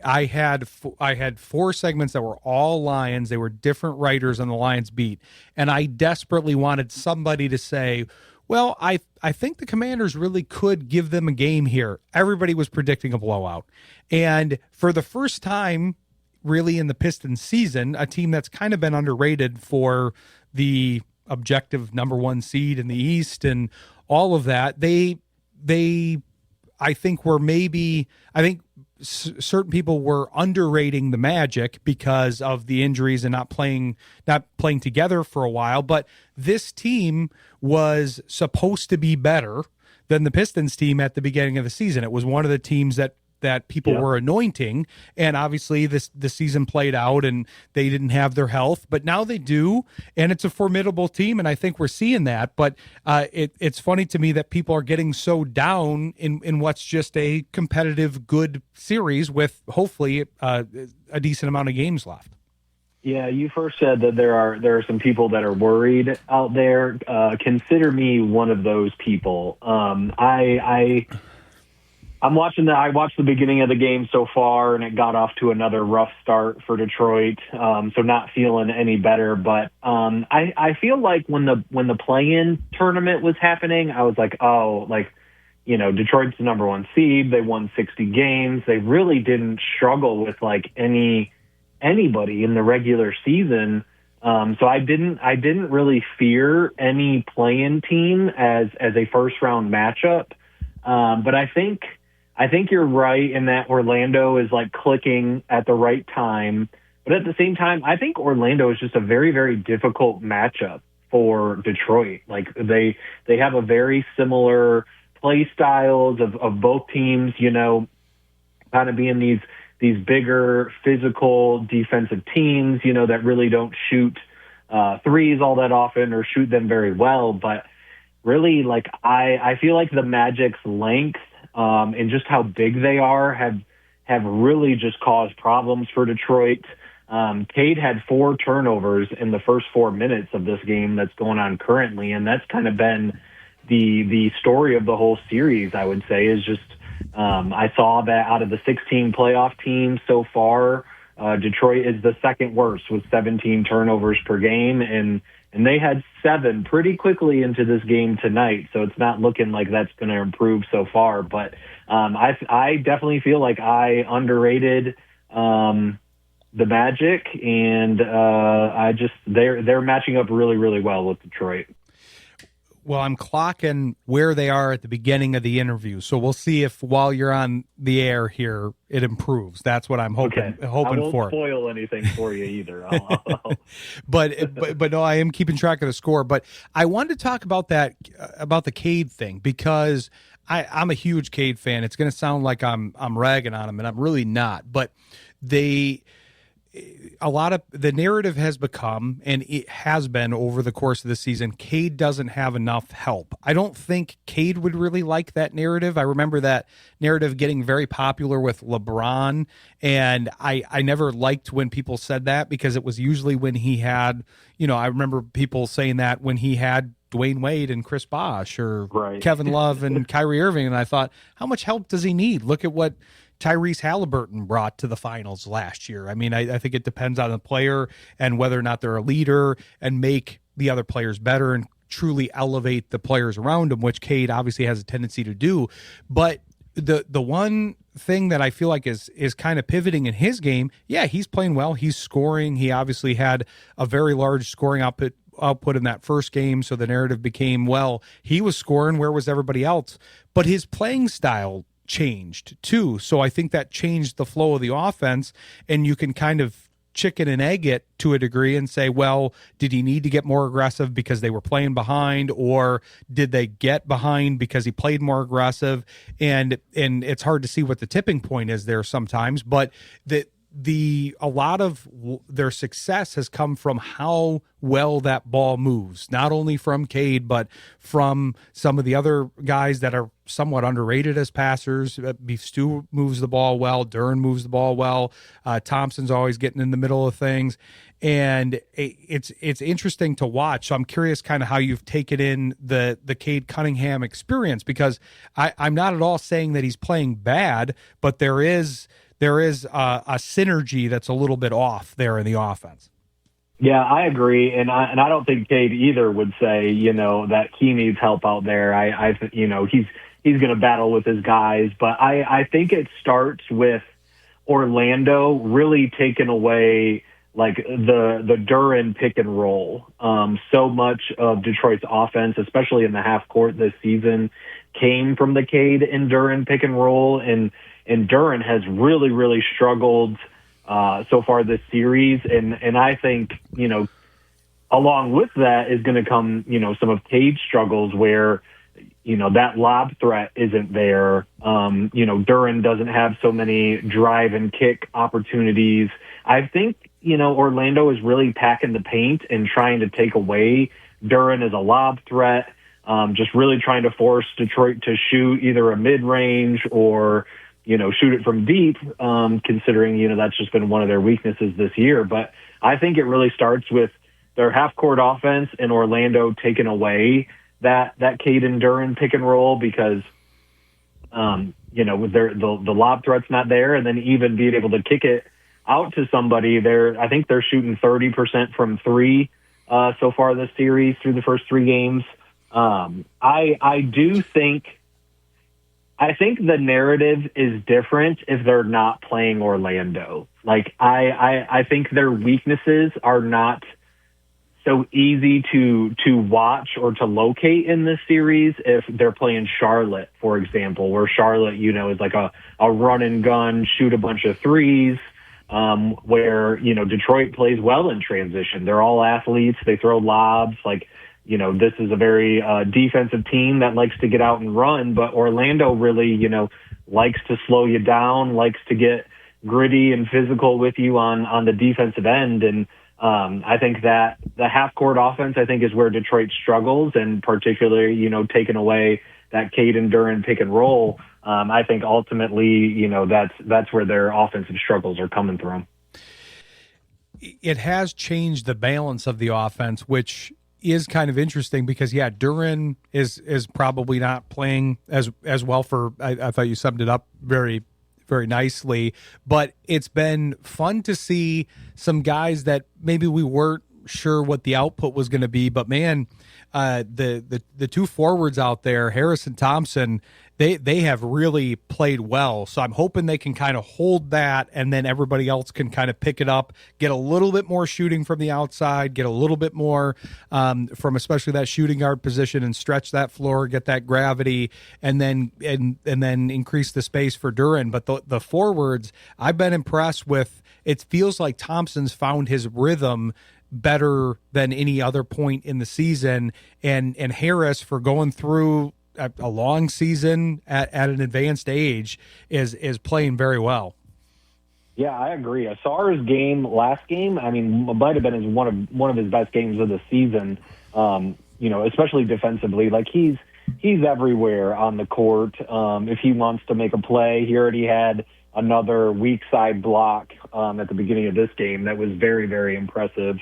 I had 4 segments that were all Lions. They were different writers on the Lions beat. And I desperately wanted somebody to say, well, I think the Commanders really could give them a game here. Everybody was predicting a blowout. And for the first time, really in the Pistons season, a team that's kind of been underrated for the objective number 1 seed in the East and all of that, I think certain people were underrating the Magic because of the injuries and not playing together for a while. But this team was supposed to be better than the Pistons team at the beginning of the season. It was one of the teams that people were anointing, and obviously the season played out and they didn't have their health, but now they do, and it's a formidable team, and I think we're seeing that. But it's funny to me that people are getting so down in what's just a competitive, good series with hopefully a decent amount of games left. Yeah, you first said that there are some people that are worried out there. Consider me one of those people. I watched the beginning of the game so far, and it got off to another rough start for Detroit. So not feeling any better. But I feel like when the play-in tournament was happening, I was like, Detroit's the number 1 seed. They won 60 games. They really didn't struggle with like anybody in the regular season. So I didn't really fear any play-in team as a first round matchup. But I think you're right in that Orlando is like clicking at the right time. But at the same time, I think Orlando is just a very, very difficult matchup for Detroit. Like they have a very similar play styles of both teams, kind of being these bigger physical defensive teams, that really don't shoot threes all that often or shoot them very well. But really, like I feel like the Magic's length and just how big they are have really just caused problems for Detroit. Cade had 4 turnovers in the first 4 minutes of this game that's going on currently, and that's kind of been the story of the whole series, I would say, is just I saw that out of the 16 playoff teams so far, Detroit is the second worst with 17 turnovers per game, and they had 7 pretty quickly into this game tonight, so it's not looking like that's going to improve so far. But I definitely feel like I underrated the Magic, and they're matching up really, really well with Detroit. Well, I'm clocking where they are at the beginning of the interview, so we'll see if while you're on the air here it improves. That's what I'm hoping. Okay. Hoping I won't for. Spoil anything for you either. But no, I am keeping track of the score. But I wanted to talk about the Cade thing because I'm a huge Cade fan. It's going to sound like I'm ragging on him, and I'm really not. But a lot of the narrative has become, and it has been over the course of the season, Cade doesn't have enough help. I don't think Cade would really like that narrative. I remember that narrative getting very popular with LeBron, and I never liked when people said that because it was usually when he had, I remember people saying that when he had Dwayne Wade and Chris Bosh or Kevin Love and Kyrie Irving, and I thought, how much help does he need? Look at what Tyrese Halliburton brought to the finals last year. I mean, I think it depends on the player and whether or not they're a leader and make the other players better and truly elevate the players around them, which Cade obviously has a tendency to do. But the one thing that I feel like is kind of pivoting in his game, yeah, he's playing well. He's scoring. He obviously had a very large scoring output in that first game, so the narrative became, well, he was scoring, where was everybody else? But his playing style changed too, so I think that changed the flow of the offense, and you can kind of chicken and egg it to a degree and say, well, did he need to get more aggressive because they were playing behind, or did they get behind because he played more aggressive? And it's hard to see what the tipping point is there sometimes, but a lot of their success has come from how well that ball moves, not only from Cade, but from some of the other guys that are somewhat underrated as passers. Beef Stew moves the ball well. Duren moves the ball well. Thompson's always getting in the middle of things. And it's interesting to watch. So I'm curious kind of how you've taken in the Cade Cunningham experience, because I'm not at all saying that he's playing bad, but there is a synergy that's a little bit off there in the offense. Yeah, I agree, and I don't think Cade either would say, that he needs help out there. He's going to battle with his guys, but I think it starts with Orlando really taking away like the Duren pick and roll. So much of Detroit's offense, especially in the half court this season, came from the Cade and Duren pick and roll, and Duren has really, really struggled so far this series. And I think, along with that is going to come, some of Cade's struggles where, that lob threat isn't there. Duren doesn't have so many drive and kick opportunities. I think, Orlando is really packing the paint and trying to take away Duren as a lob threat, just really trying to force Detroit to shoot either a mid-range or, shoot it from deep, considering, that's just been one of their weaknesses this year. But I think it really starts with their half-court offense and Orlando taking away that Cade and Duren pick and roll, because, with the lob threat's not there, and then even being able to kick it out to somebody there. I think they're shooting 30% from three so far this series through the first three games. I think the narrative is different if they're not playing Orlando. Like, I think their weaknesses are not so easy to watch or to locate in this series if they're playing Charlotte, for example, where Charlotte, is like a run and gun, shoot a bunch of threes, where, Detroit plays well in transition. They're all athletes. They throw lobs. Like, this is a very defensive team that likes to get out and run, but Orlando really, likes to slow you down, likes to get gritty and physical with you on the defensive end. And I think that the half-court offense, I think, is where Detroit struggles, and particularly, taking away that Cade and Duren pick and roll. I think ultimately, that's where their offensive struggles are coming from. It has changed the balance of the offense, which is kind of interesting because, Duren is probably not playing as well for, I thought you summed it up very, very nicely, but it's been fun to see some guys that maybe we weren't sure what the output was going to be, but man, the two forwards out there, Harris and Thompson, they have really played well. So I'm hoping they can kind of hold that, and then everybody else can kind of pick it up, get a little bit more shooting from the outside, get a little bit more from especially that shooting guard position, and stretch that floor, get that gravity, and then increase the space for Duren. But the forwards, I've been impressed with. It feels like Thompson's found his rhythm better than any other point in the season, and Harris, for going through a long season at an advanced age, is playing very well. Yeah, I agree. I saw his last game. I mean, it might have been one of his best games of the season. Especially defensively. Like, he's everywhere on the court. If he wants to make a play, he already had another weak side block at the beginning of this game that was very, very impressive.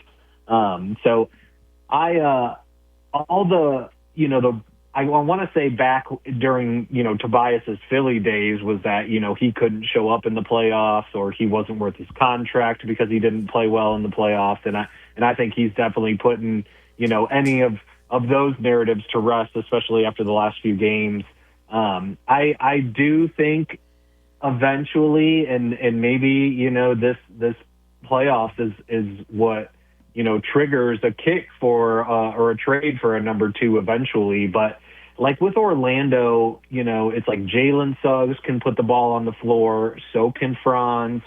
I want to say back during, Tobias's Philly days was that, he couldn't show up in the playoffs, or he wasn't worth his contract because he didn't play well in the playoffs. And I think he's definitely putting, any of those narratives to rest, especially after the last few games. I do think eventually, and maybe, this playoffs is what, triggers a kick for or a trade for a number two eventually. But like with Orlando, it's like Jalen Suggs can put the ball on the floor, so can Franz,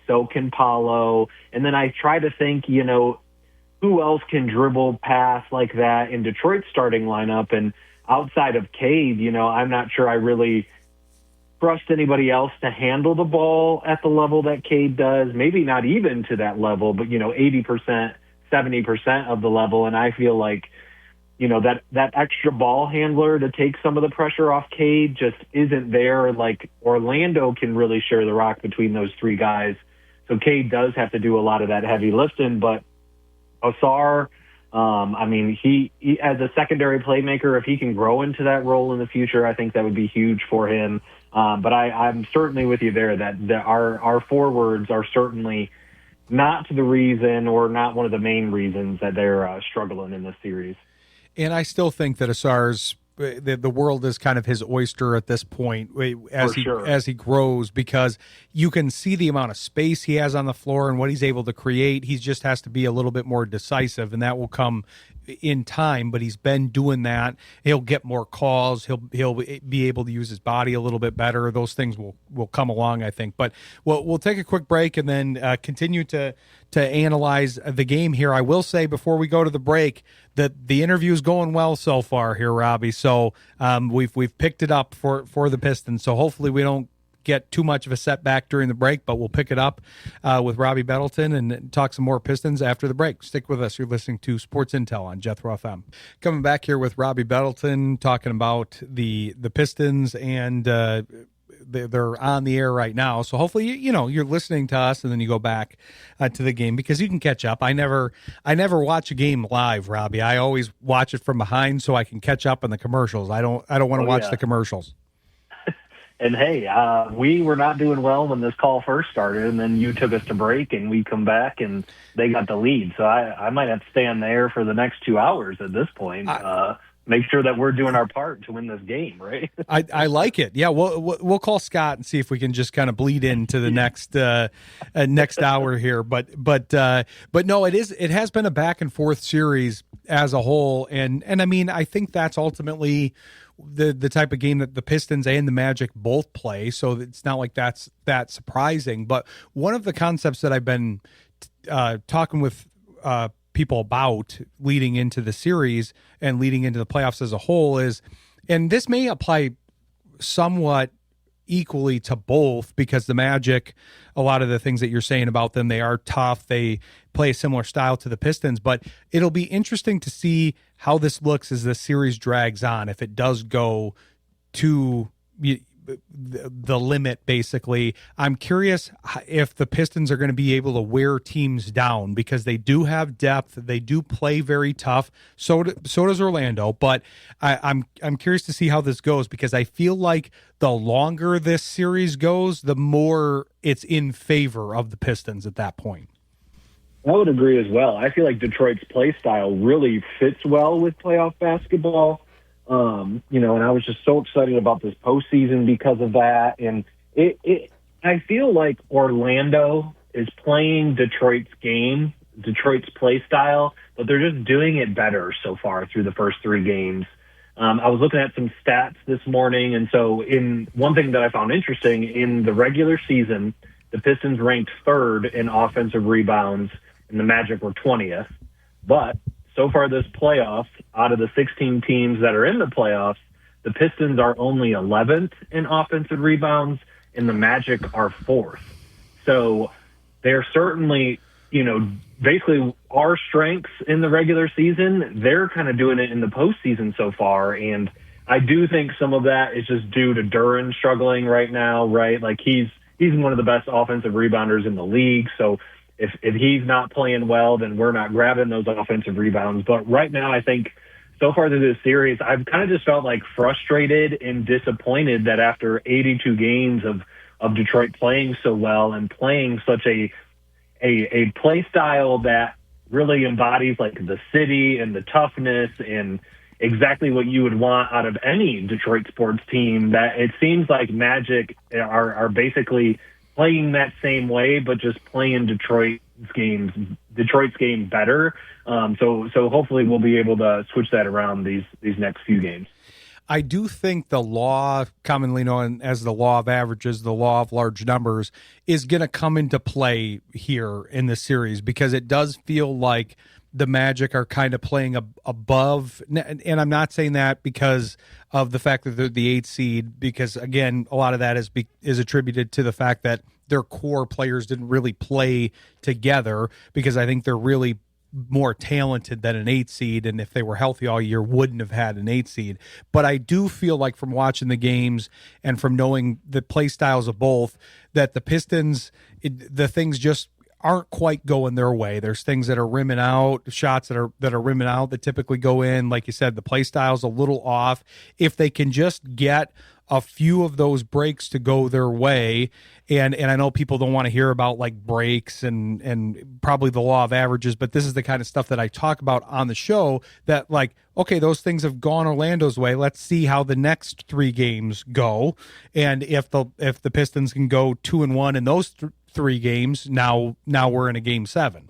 So can Paolo. And then I try to think, who else can dribble pass like that in Detroit's starting lineup? And outside of Cade, I'm not sure I really trust anybody else to handle the ball at the level that Cade does. Maybe not even to that level, but 80%, 70% of the level. And I feel like, that extra ball handler to take some of the pressure off Cade just isn't there. Like Orlando can really share the rock between those three guys. So Cade does have to do a lot of that heavy lifting, but Ausar, he as a secondary playmaker, if he can grow into that role in the future, I think that would be huge for him. But I'm certainly with you there that our forwards are certainly not the reason or not one of the main reasons that they're struggling in this series. And I still think that Asar's the world is kind of his oyster at this point as he grows, because you can see the amount of space he has on the floor and what he's able to create. He just has to be a little bit more decisive, and that will come in time, but he's been doing that. He'll get more calls. He'll be able to use his body a little bit better. Those things will come along, I think. But we'll take a quick break and then continue to analyze the game here. I will say before we go to the break that the interview is going well so far here, Robbie. So we've picked it up for the Pistons. So hopefully we don't get too much of a setback during the break, but we'll pick it up with Robbie Bettelton and talk some more Pistons after the break. Stick with us. You're listening to Sports Intel on Jethro FM. Coming back here with Robbie Bettelton, talking about the Pistons, and they're on the air right now. So hopefully, you're listening to us and then you go back to the game, because you can catch up. I never watch a game live, Robbie. I always watch it from behind so I can catch up on the commercials. I don't want to watch the commercials. And hey, we were not doing well when this call first started, and then you took us to break, and we come back, and they got the lead. So I might have to stand there for the next 2 hours at this point. Make sure that we're doing our part to win this game, right? I like it. Yeah, we'll call Scott and see if we can just kind of bleed into the next hour here. But no, it has been a back and forth series as a whole, and I mean, I think that's ultimately the type of game that the Pistons and the Magic both play, so it's not like that's that surprising. But one of the concepts that I've been talking with people about leading into the series and leading into the playoffs as a whole is, and this may apply somewhat equally to both, because the Magic, a lot of the things that you're saying about them, they are tough, they play a similar style to the Pistons, but it'll be interesting to see how this looks as the series drags on, if it does go to the limit, basically. I'm curious if the Pistons are going to be able to wear teams down, because they do have depth, they do play very tough, so does Orlando, but I'm curious to see how this goes, because I feel like the longer this series goes, the more it's in favor of the Pistons at that point. I would agree as well. I feel like Detroit's play style really fits well with playoff basketball. And I was just so excited about this postseason because of that. And I feel like Orlando is playing Detroit's game, Detroit's play style, but they're just doing it better so far through the first three games. I was looking at some stats this morning, and so in one thing that I found interesting, in the regular season, the Pistons ranked third in offensive rebounds, and the Magic were 20th. But so far this playoffs, out of the 16 teams that are in the playoffs, the Pistons are only 11th in offensive rebounds, and the Magic are 4th. So they're certainly, basically our strengths in the regular season, they're kind of doing it in the postseason so far. And I do think some of that is just due to Duren struggling right now, right? Like he's one of the best offensive rebounders in the league. So if he's not playing well, then we're not grabbing those offensive rebounds. But right now, I think so far through this series, I've kind of just felt like frustrated and disappointed that after 82 games of Detroit playing so well and playing such a play style that really embodies like the city and the toughness and exactly what you would want out of any Detroit sports team, that it seems like Magic are basically playing that same way, but just playing Detroit's game better. So hopefully we'll be able to switch that around these next few games. I do think the law, commonly known as the law of averages, the law of large numbers, is going to come into play here in this series, because it does feel like the Magic are kind of playing above, and I'm not saying that because of the fact that they're the 8th seed, because again, a lot of that is attributed to the fact that their core players didn't really play together, because I think they're really more talented than an 8th seed, and if they were healthy all year wouldn't have had an 8th seed. But I do feel like, from watching the games and from knowing the play styles of both, that the Pistons, the things just aren't quite going their way. There's things that are rimming out, shots that are rimming out that typically go in. Like you said, the play style's a little off. If they can just get a few of those breaks to go their way, and I know people don't want to hear about like breaks and probably the law of averages, but this is the kind of stuff that I talk about on the show, that like, okay, those things have gone Orlando's way. Let's see how the next 3 games go, and if the Pistons can go 2-1 in those 3 games, now we're in a game 7.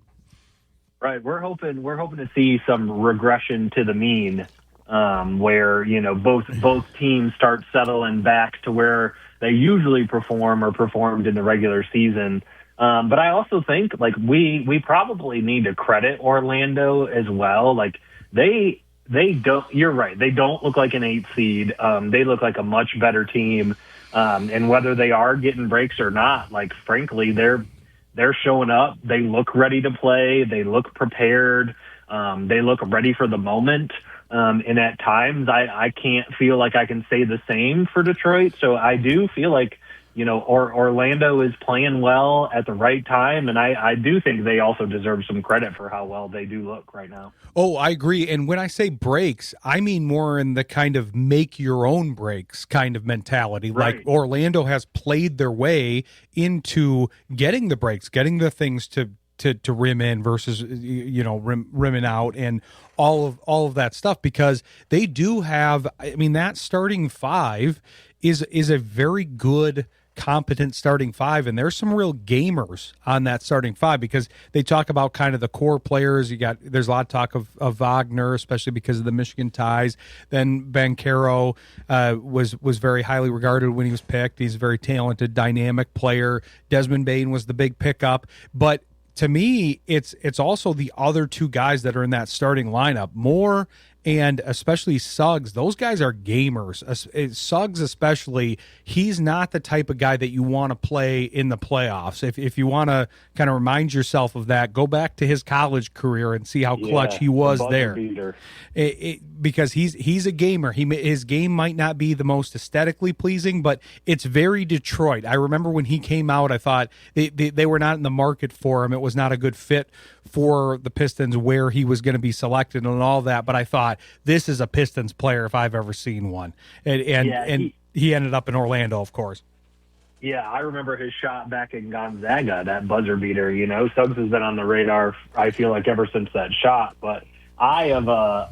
Right, we're hoping to see some regression to the mean, where both teams start settling back to where they usually perform or performed in the regular season. But I also think like we probably need to credit Orlando as well. Like they don't. You're right. They don't look like an 8th seed. They look like a much better team. And whether they are getting breaks or not, like frankly, they're showing up. They look ready to play. They look prepared. They look ready for the moment. And at times, I can't feel like I can say the same for Detroit. So I do feel like, Orlando is playing well at the right time. And I do think they also deserve some credit for how well they do look right now. Oh, I agree. And when I say breaks, I mean more in the kind of make your own breaks kind of mentality. Right. Like Orlando has played their way into getting the breaks, getting the things to rim in versus rimming out, and all of that stuff, because they do have, I mean, that starting 5 is a very good, competent starting 5, and there's some real gamers on that starting 5, because they talk about kind of the core players. There's a lot of talk of Wagner, especially because of the Michigan ties. Then Banchero was very highly regarded when he was picked. He's a very talented, dynamic player. Desmond Bane was the big pickup, but to me, it's also the other 2 guys that are in that starting lineup, Moore and especially Suggs. Those guys are gamers. Suggs especially, he's not the type of guy that you want to play in the playoffs. If you want to kind of remind yourself of that, go back to his college career and see how clutch he was there. Because he's a gamer. His game might not be the most aesthetically pleasing, but it's very Detroit. I remember when he came out, I thought they were not in the market for him. It was not a good fit for the Pistons where he was going to be selected and all that, but I thought, this is a Pistons player if I've ever seen one. And he ended up in Orlando, of course. Yeah, I remember his shot back in Gonzaga, that buzzer beater. Suggs has been on the radar, I feel like, ever since that shot, but I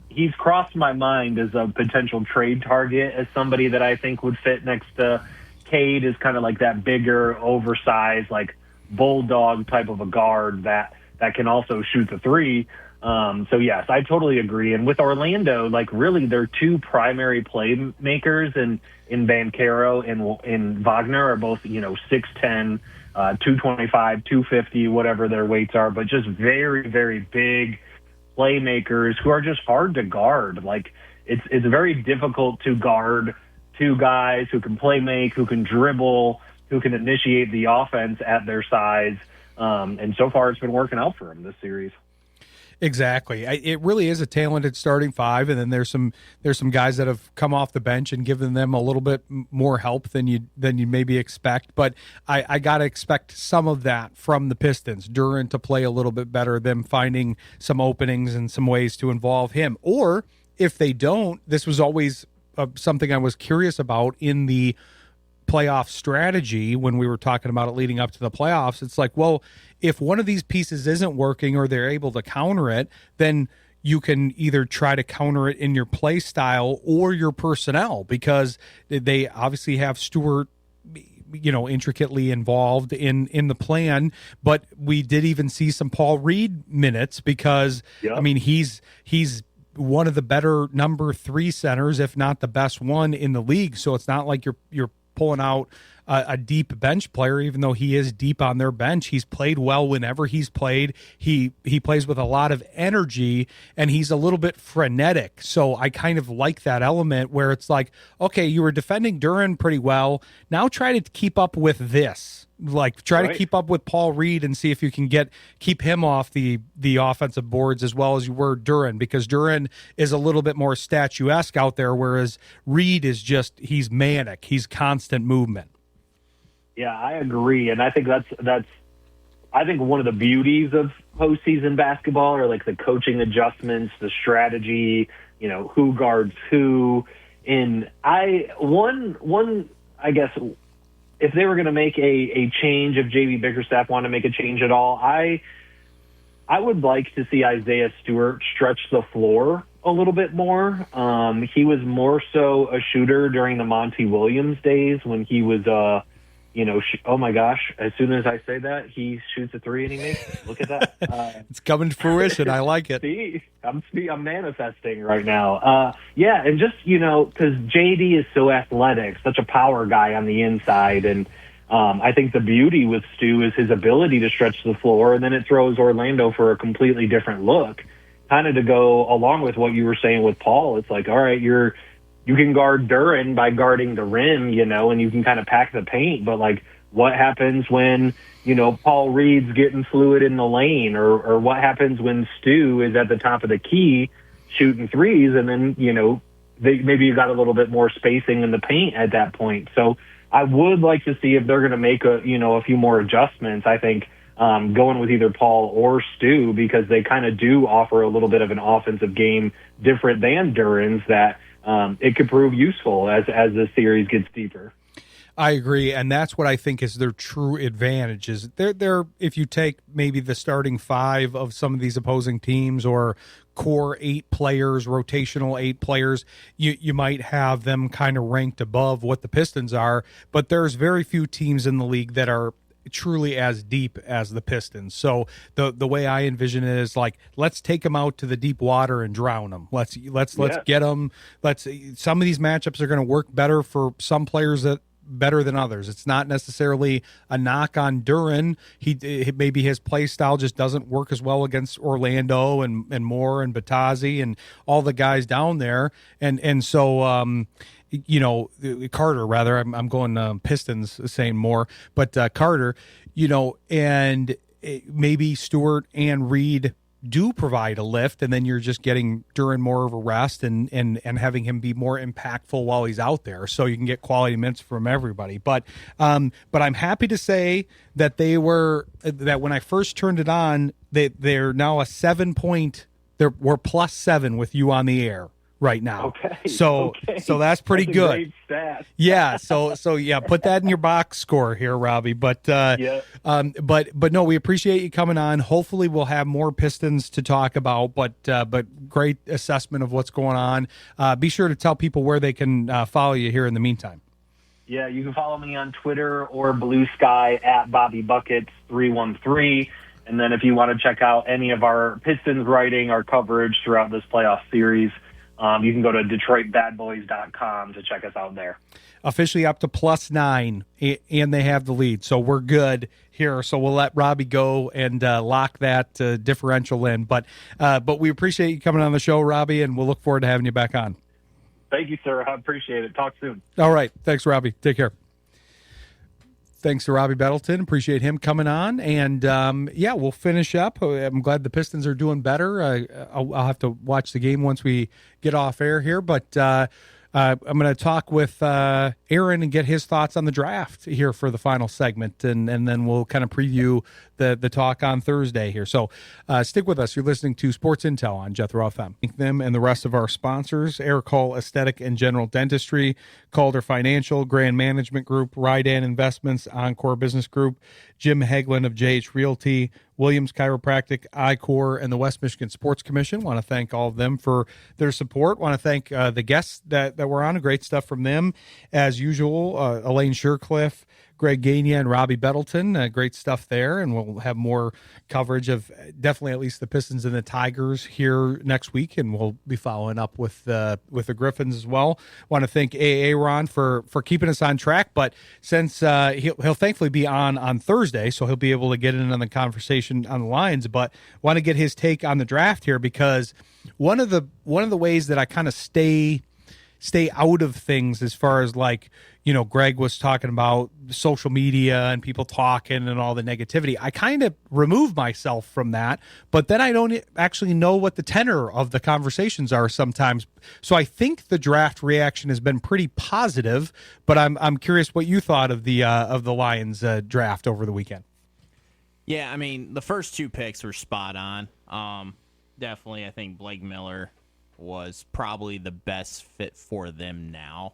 he's crossed my mind as a potential trade target, as somebody that I think would fit next to Cade, is kind of like that bigger, oversized, like bulldog type of a guard that can also shoot the 3. So yes, I totally agree. And with Orlando, like really their 2 primary playmakers in Banchero and Wagner are both, 6'10", 225, 250, whatever their weights are, but just very, very big playmakers who are just hard to guard. Like it's very difficult to guard 2 guys who can play make, who can dribble, who can initiate the offense at their size. And so far it's been working out for them this series. Exactly. It really is a talented starting 5, and then there's some guys that have come off the bench and given them a little bit more help than you maybe expect. But I gotta expect some of that from the Pistons. Durant to play a little bit better, them finding some openings and some ways to involve him. Or if they don't, this was always something I was curious about in the playoff strategy when we were talking about it leading up to the playoffs. It's like, well, if one of these pieces isn't working or they're able to counter it, then you can either try to counter it in your play style or your personnel, because they obviously have Stewart, intricately involved in the plan. But we did even see some Paul Reed minutes because, I mean, he's one of the better number 3 centers, if not the best one in the league. So it's not like you're pulling out a deep bench player, even though he is deep on their bench. He's played well whenever he's played. He plays with a lot of energy, and he's a little bit frenetic. So I kind of like that element where it's like, okay, you were defending Duren pretty well. Now try to keep up with this. Like try to keep up with Paul Reed and see if you can keep him off the offensive boards as well as you were Duren, because Duren is a little bit more statuesque out there, whereas Reed is he's manic. He's constant movement. Yeah, I agree, and I think that's I think one of the beauties of postseason basketball are like the coaching adjustments, the strategy, who guards who. And I guess if they were going to make a change, if JB Bickerstaff wanted to make a change at all, I would like to see Isaiah Stewart stretch the floor a little bit more. He was more so a shooter during the Monty Williams days when he was oh my gosh, as soon as I say that, he shoots a 3 and he makes it. Look at that. It's coming to fruition. I like it. See, I'm manifesting right now. Yeah, and just, because JD is so athletic, such a power guy on the inside, and I think the beauty with Stu is his ability to stretch the floor, and then it throws Orlando for a completely different look. Kind of to go along with what you were saying with Paul, it's like, all right, you can guard Duren by guarding the rim, and you can kind of pack the paint. But, like, what happens when, Paul Reed's getting fluid in the lane? Or what happens when Stu is at the top of the key shooting threes and then, maybe you got a little bit more spacing in the paint at that point. So I would like to see if they're going to make a few more adjustments. I think going with either Paul or Stu, because they kind of do offer a little bit of an offensive game different than Duren's that it could prove useful as the series gets deeper. I agree, and that's what I think is their true advantage. Is they're if you take maybe the starting 5 of some of these opposing teams or core 8 players, rotational 8 players, you might have them kind of ranked above what the Pistons are, but there's very few teams in the league that are truly as deep as the Pistons. So the way I envision it is like, let's take them out to the deep water and drown them. Let's get them. Some of these matchups are going to work better for some players better than others. It's not necessarily a knock on Duren. Maybe his play style just doesn't work as well against Orlando and Moore and Batazzi and all the guys down there. And so Carter, rather, I'm going Pistons saying more, but Carter, and maybe Stewart and Reed do provide a lift, and then you're just getting Duren more of a rest and having him be more impactful while he's out there, so you can get quality minutes from everybody. But I'm happy to say that that when I first turned it on, they're now a 7-point. We're +7 with you on the air right now. Okay. So that's pretty that's a good. Great stat. Yeah. So yeah, put that in your box score here, Robbie. But but no, we appreciate you coming on. Hopefully we'll have more Pistons to talk about, but great assessment of what's going on. Be sure to tell people where they can follow you here in the meantime. Yeah, you can follow me on Twitter or Blue Sky at BobbyBuckets313. And then if you want to check out any of our Pistons writing, our coverage throughout this playoff series, you can go to DetroitBadBoys.com to check us out there. Officially up to +9, and they have the lead, so we're good here. So we'll let Robbie go and lock that differential in. But we appreciate you coming on the show, Robbie, and we'll look forward to having you back on. Thank you, sir. I appreciate it. Talk soon. All right. Thanks, Robbie. Take care. Thanks to Robbie Bettelton. Appreciate him coming on. And, we'll finish up. I'm glad the Pistons are doing better. I'll have to watch the game once we get off air here. But I'm going to talk with Aaron and get his thoughts on the draft here for the final segment. And then we'll kind of preview the talk on Thursday here. So stick with us. You're listening to Sports Intel on Jethro FM. Thank them and the rest of our sponsors: Eric Hall Aesthetic and General Dentistry, Calder Financial, Grand Management Group, Rydan Investments, Encore Business Group, Jim Hagelin of JH Realty, Williams Chiropractic, ICOR, and the West Michigan Sports Commission. Want to thank all of them for their support. Want to thank the guests that were on. Great stuff from them. As usual, Elaine Shircliff, Greg Gania and Robbie Bettelton. Great stuff there, and we'll have more coverage of definitely at least the Pistons and the Tigers here next week, and we'll be following up with the Griffins as well. Want to thank Aaron for keeping us on track, but since he'll thankfully be on Thursday, so he'll be able to get in on the conversation on the lines, but want to get his take on the draft here, because one of the ways that I kind of stay out of things, as far as like, Greg was talking about social media and people talking and all the negativity, I kind of remove myself from that, but then I don't actually know what the tenor of the conversations are sometimes. So I think the draft reaction has been pretty positive, but I'm curious what you thought of the Lions draft over the weekend. Yeah, I mean, the first two picks were spot on. Definitely, I think Blake Miller was probably the best fit for them now,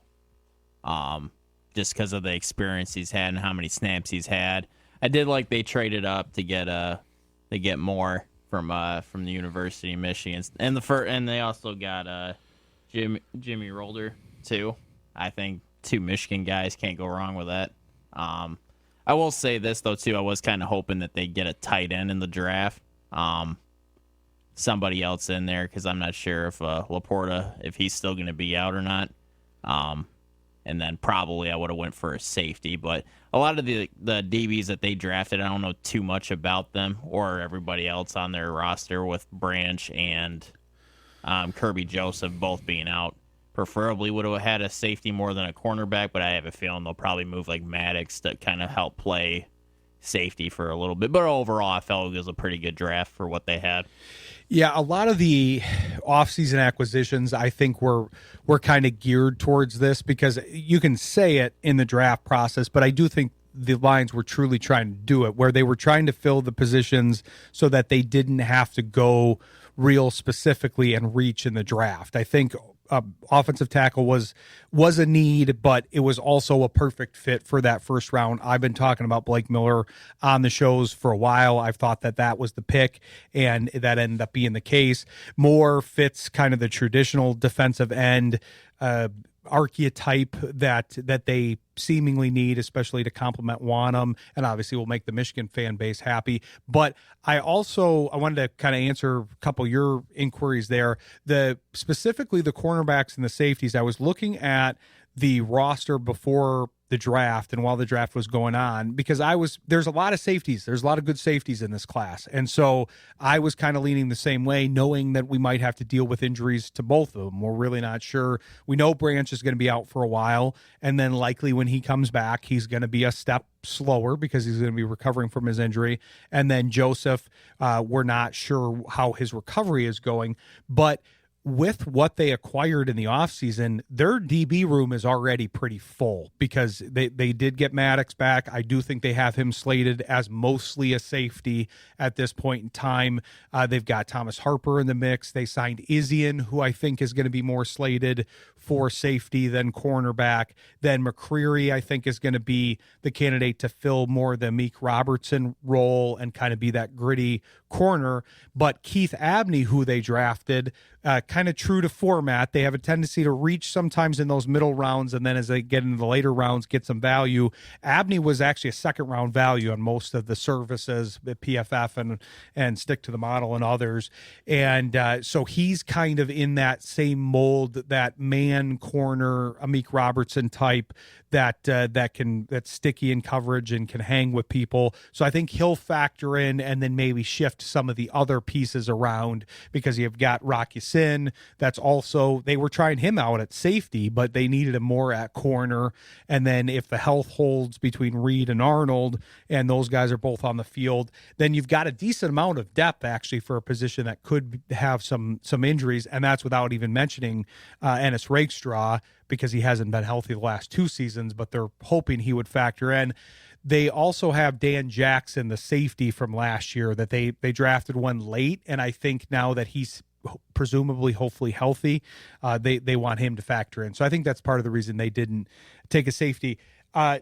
just because of the experience he's had and how many snaps he's had. I did like they traded up to get more from the University of Michigan, and they also got Jimmy Rolder too. I think two Michigan guys, can't go wrong with that. I will say this though too, I was kind of hoping that they get a tight end in the draft. Somebody else in there, because I'm not sure if Laporta, if he's still going to be out or not. And then probably I would have went for a safety. But a lot of the DBs that they drafted, I don't know too much about them or everybody else on their roster, with Branch and Kirby Joseph both being out. Preferably would have had a safety more than a cornerback, but I have a feeling they'll probably move like Maddox to kind of help play safety for a little bit. But overall, I felt it was a pretty good draft for what they had. Yeah, a lot of the offseason acquisitions, I think, were kind of geared towards this, because you can say it in the draft process, but I do think the Lions were truly trying to do it, where they were trying to fill the positions so that they didn't have to go real specifically and reach in the draft. I think offensive tackle was a need, but it was also a perfect fit for that first round. I've been talking about Blake Miller on the shows for a while. I've thought that was the pick, and that ended up being the case. Moore fits kind of the traditional defensive end archetype that they seemingly need, especially to complement Wanham, and obviously will make the Michigan fan base happy. But I wanted to kind of answer a couple of your inquiries there. Specifically the cornerbacks and the safeties. I was looking at the roster before the draft and while the draft was going on, because there's a lot of safeties. There's a lot of good safeties in this class. And so I was kind of leaning the same way, knowing that we might have to deal with injuries to both of them. We're really not sure. We know Branch is going to be out for a while, and then likely when he comes back, he's going to be a step slower because he's going to be recovering from his injury. And then Joseph, we're not sure how his recovery is going, but with what they acquired in the offseason, their DB room is already pretty full, because they did get Maddox back. I do think they have him slated as mostly a safety at this point in time. They've got Thomas Harper in the mix. They signed Izzian, who I think is going to be more slated for safety than cornerback. Then McCreary, I think, is going to be the candidate to fill more the Meek Robertson role and kind of be that gritty corner. But Keith Abney, who they drafted, kind of true to format. They have a tendency to reach sometimes in those middle rounds, and then as they get into the later rounds, get some value. Abney was actually a second-round value on most of the services, the PFF and Stick to the Model and others. And so he's kind of in that same mold, that man corner, Amik Robertson type, that's sticky in coverage and can hang with people. So I think he'll factor in, and then maybe shift some of the other pieces around, because you've got Rocky Sin. That's also, they were trying him out at safety, but they needed him more at corner. And then if the health holds between Reed and Arnold, and those guys are both on the field, then you've got a decent amount of depth actually for a position that could have some injuries. And that's without even mentioning Ennis Rakestraw, because he hasn't been healthy the last two seasons, but they're hoping he would factor in. They also have Dan Jackson, the safety from last year, that they drafted one late, and I think now that he's presumably hopefully healthy, they want him to factor in. So I think that's part of the reason they didn't take a safety.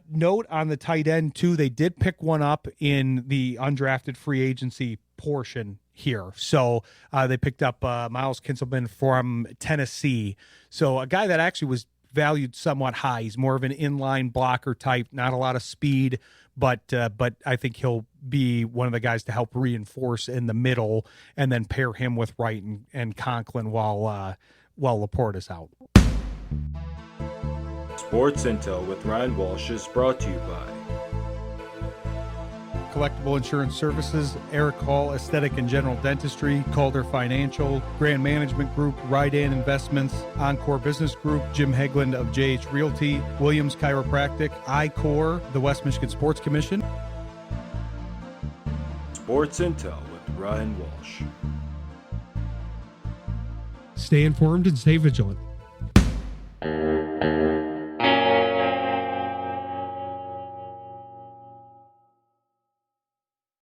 Note on the tight end too, they did pick one up in the undrafted free agency portion here. So they picked up Miles Kinselman from Tennessee. So a guy that actually was valued somewhat high. He's more of an inline blocker type, not a lot of speed, but I think he'll be one of the guys to help reinforce in the middle, and then pair him with Wright and Conklin while Laporte is out. Sports Intel with Ryan Walsh is brought to you by Collectible Insurance Services, Eric Hall Aesthetic and General Dentistry, Calder Financial, Grand Management Group, Rydan Investments, Encore Business Group, Jim Hegland of JH Realty, Williams Chiropractic, I-Core, the West Michigan Sports Commission. Sports Intel with Ryan Walsh. Stay informed and stay vigilant.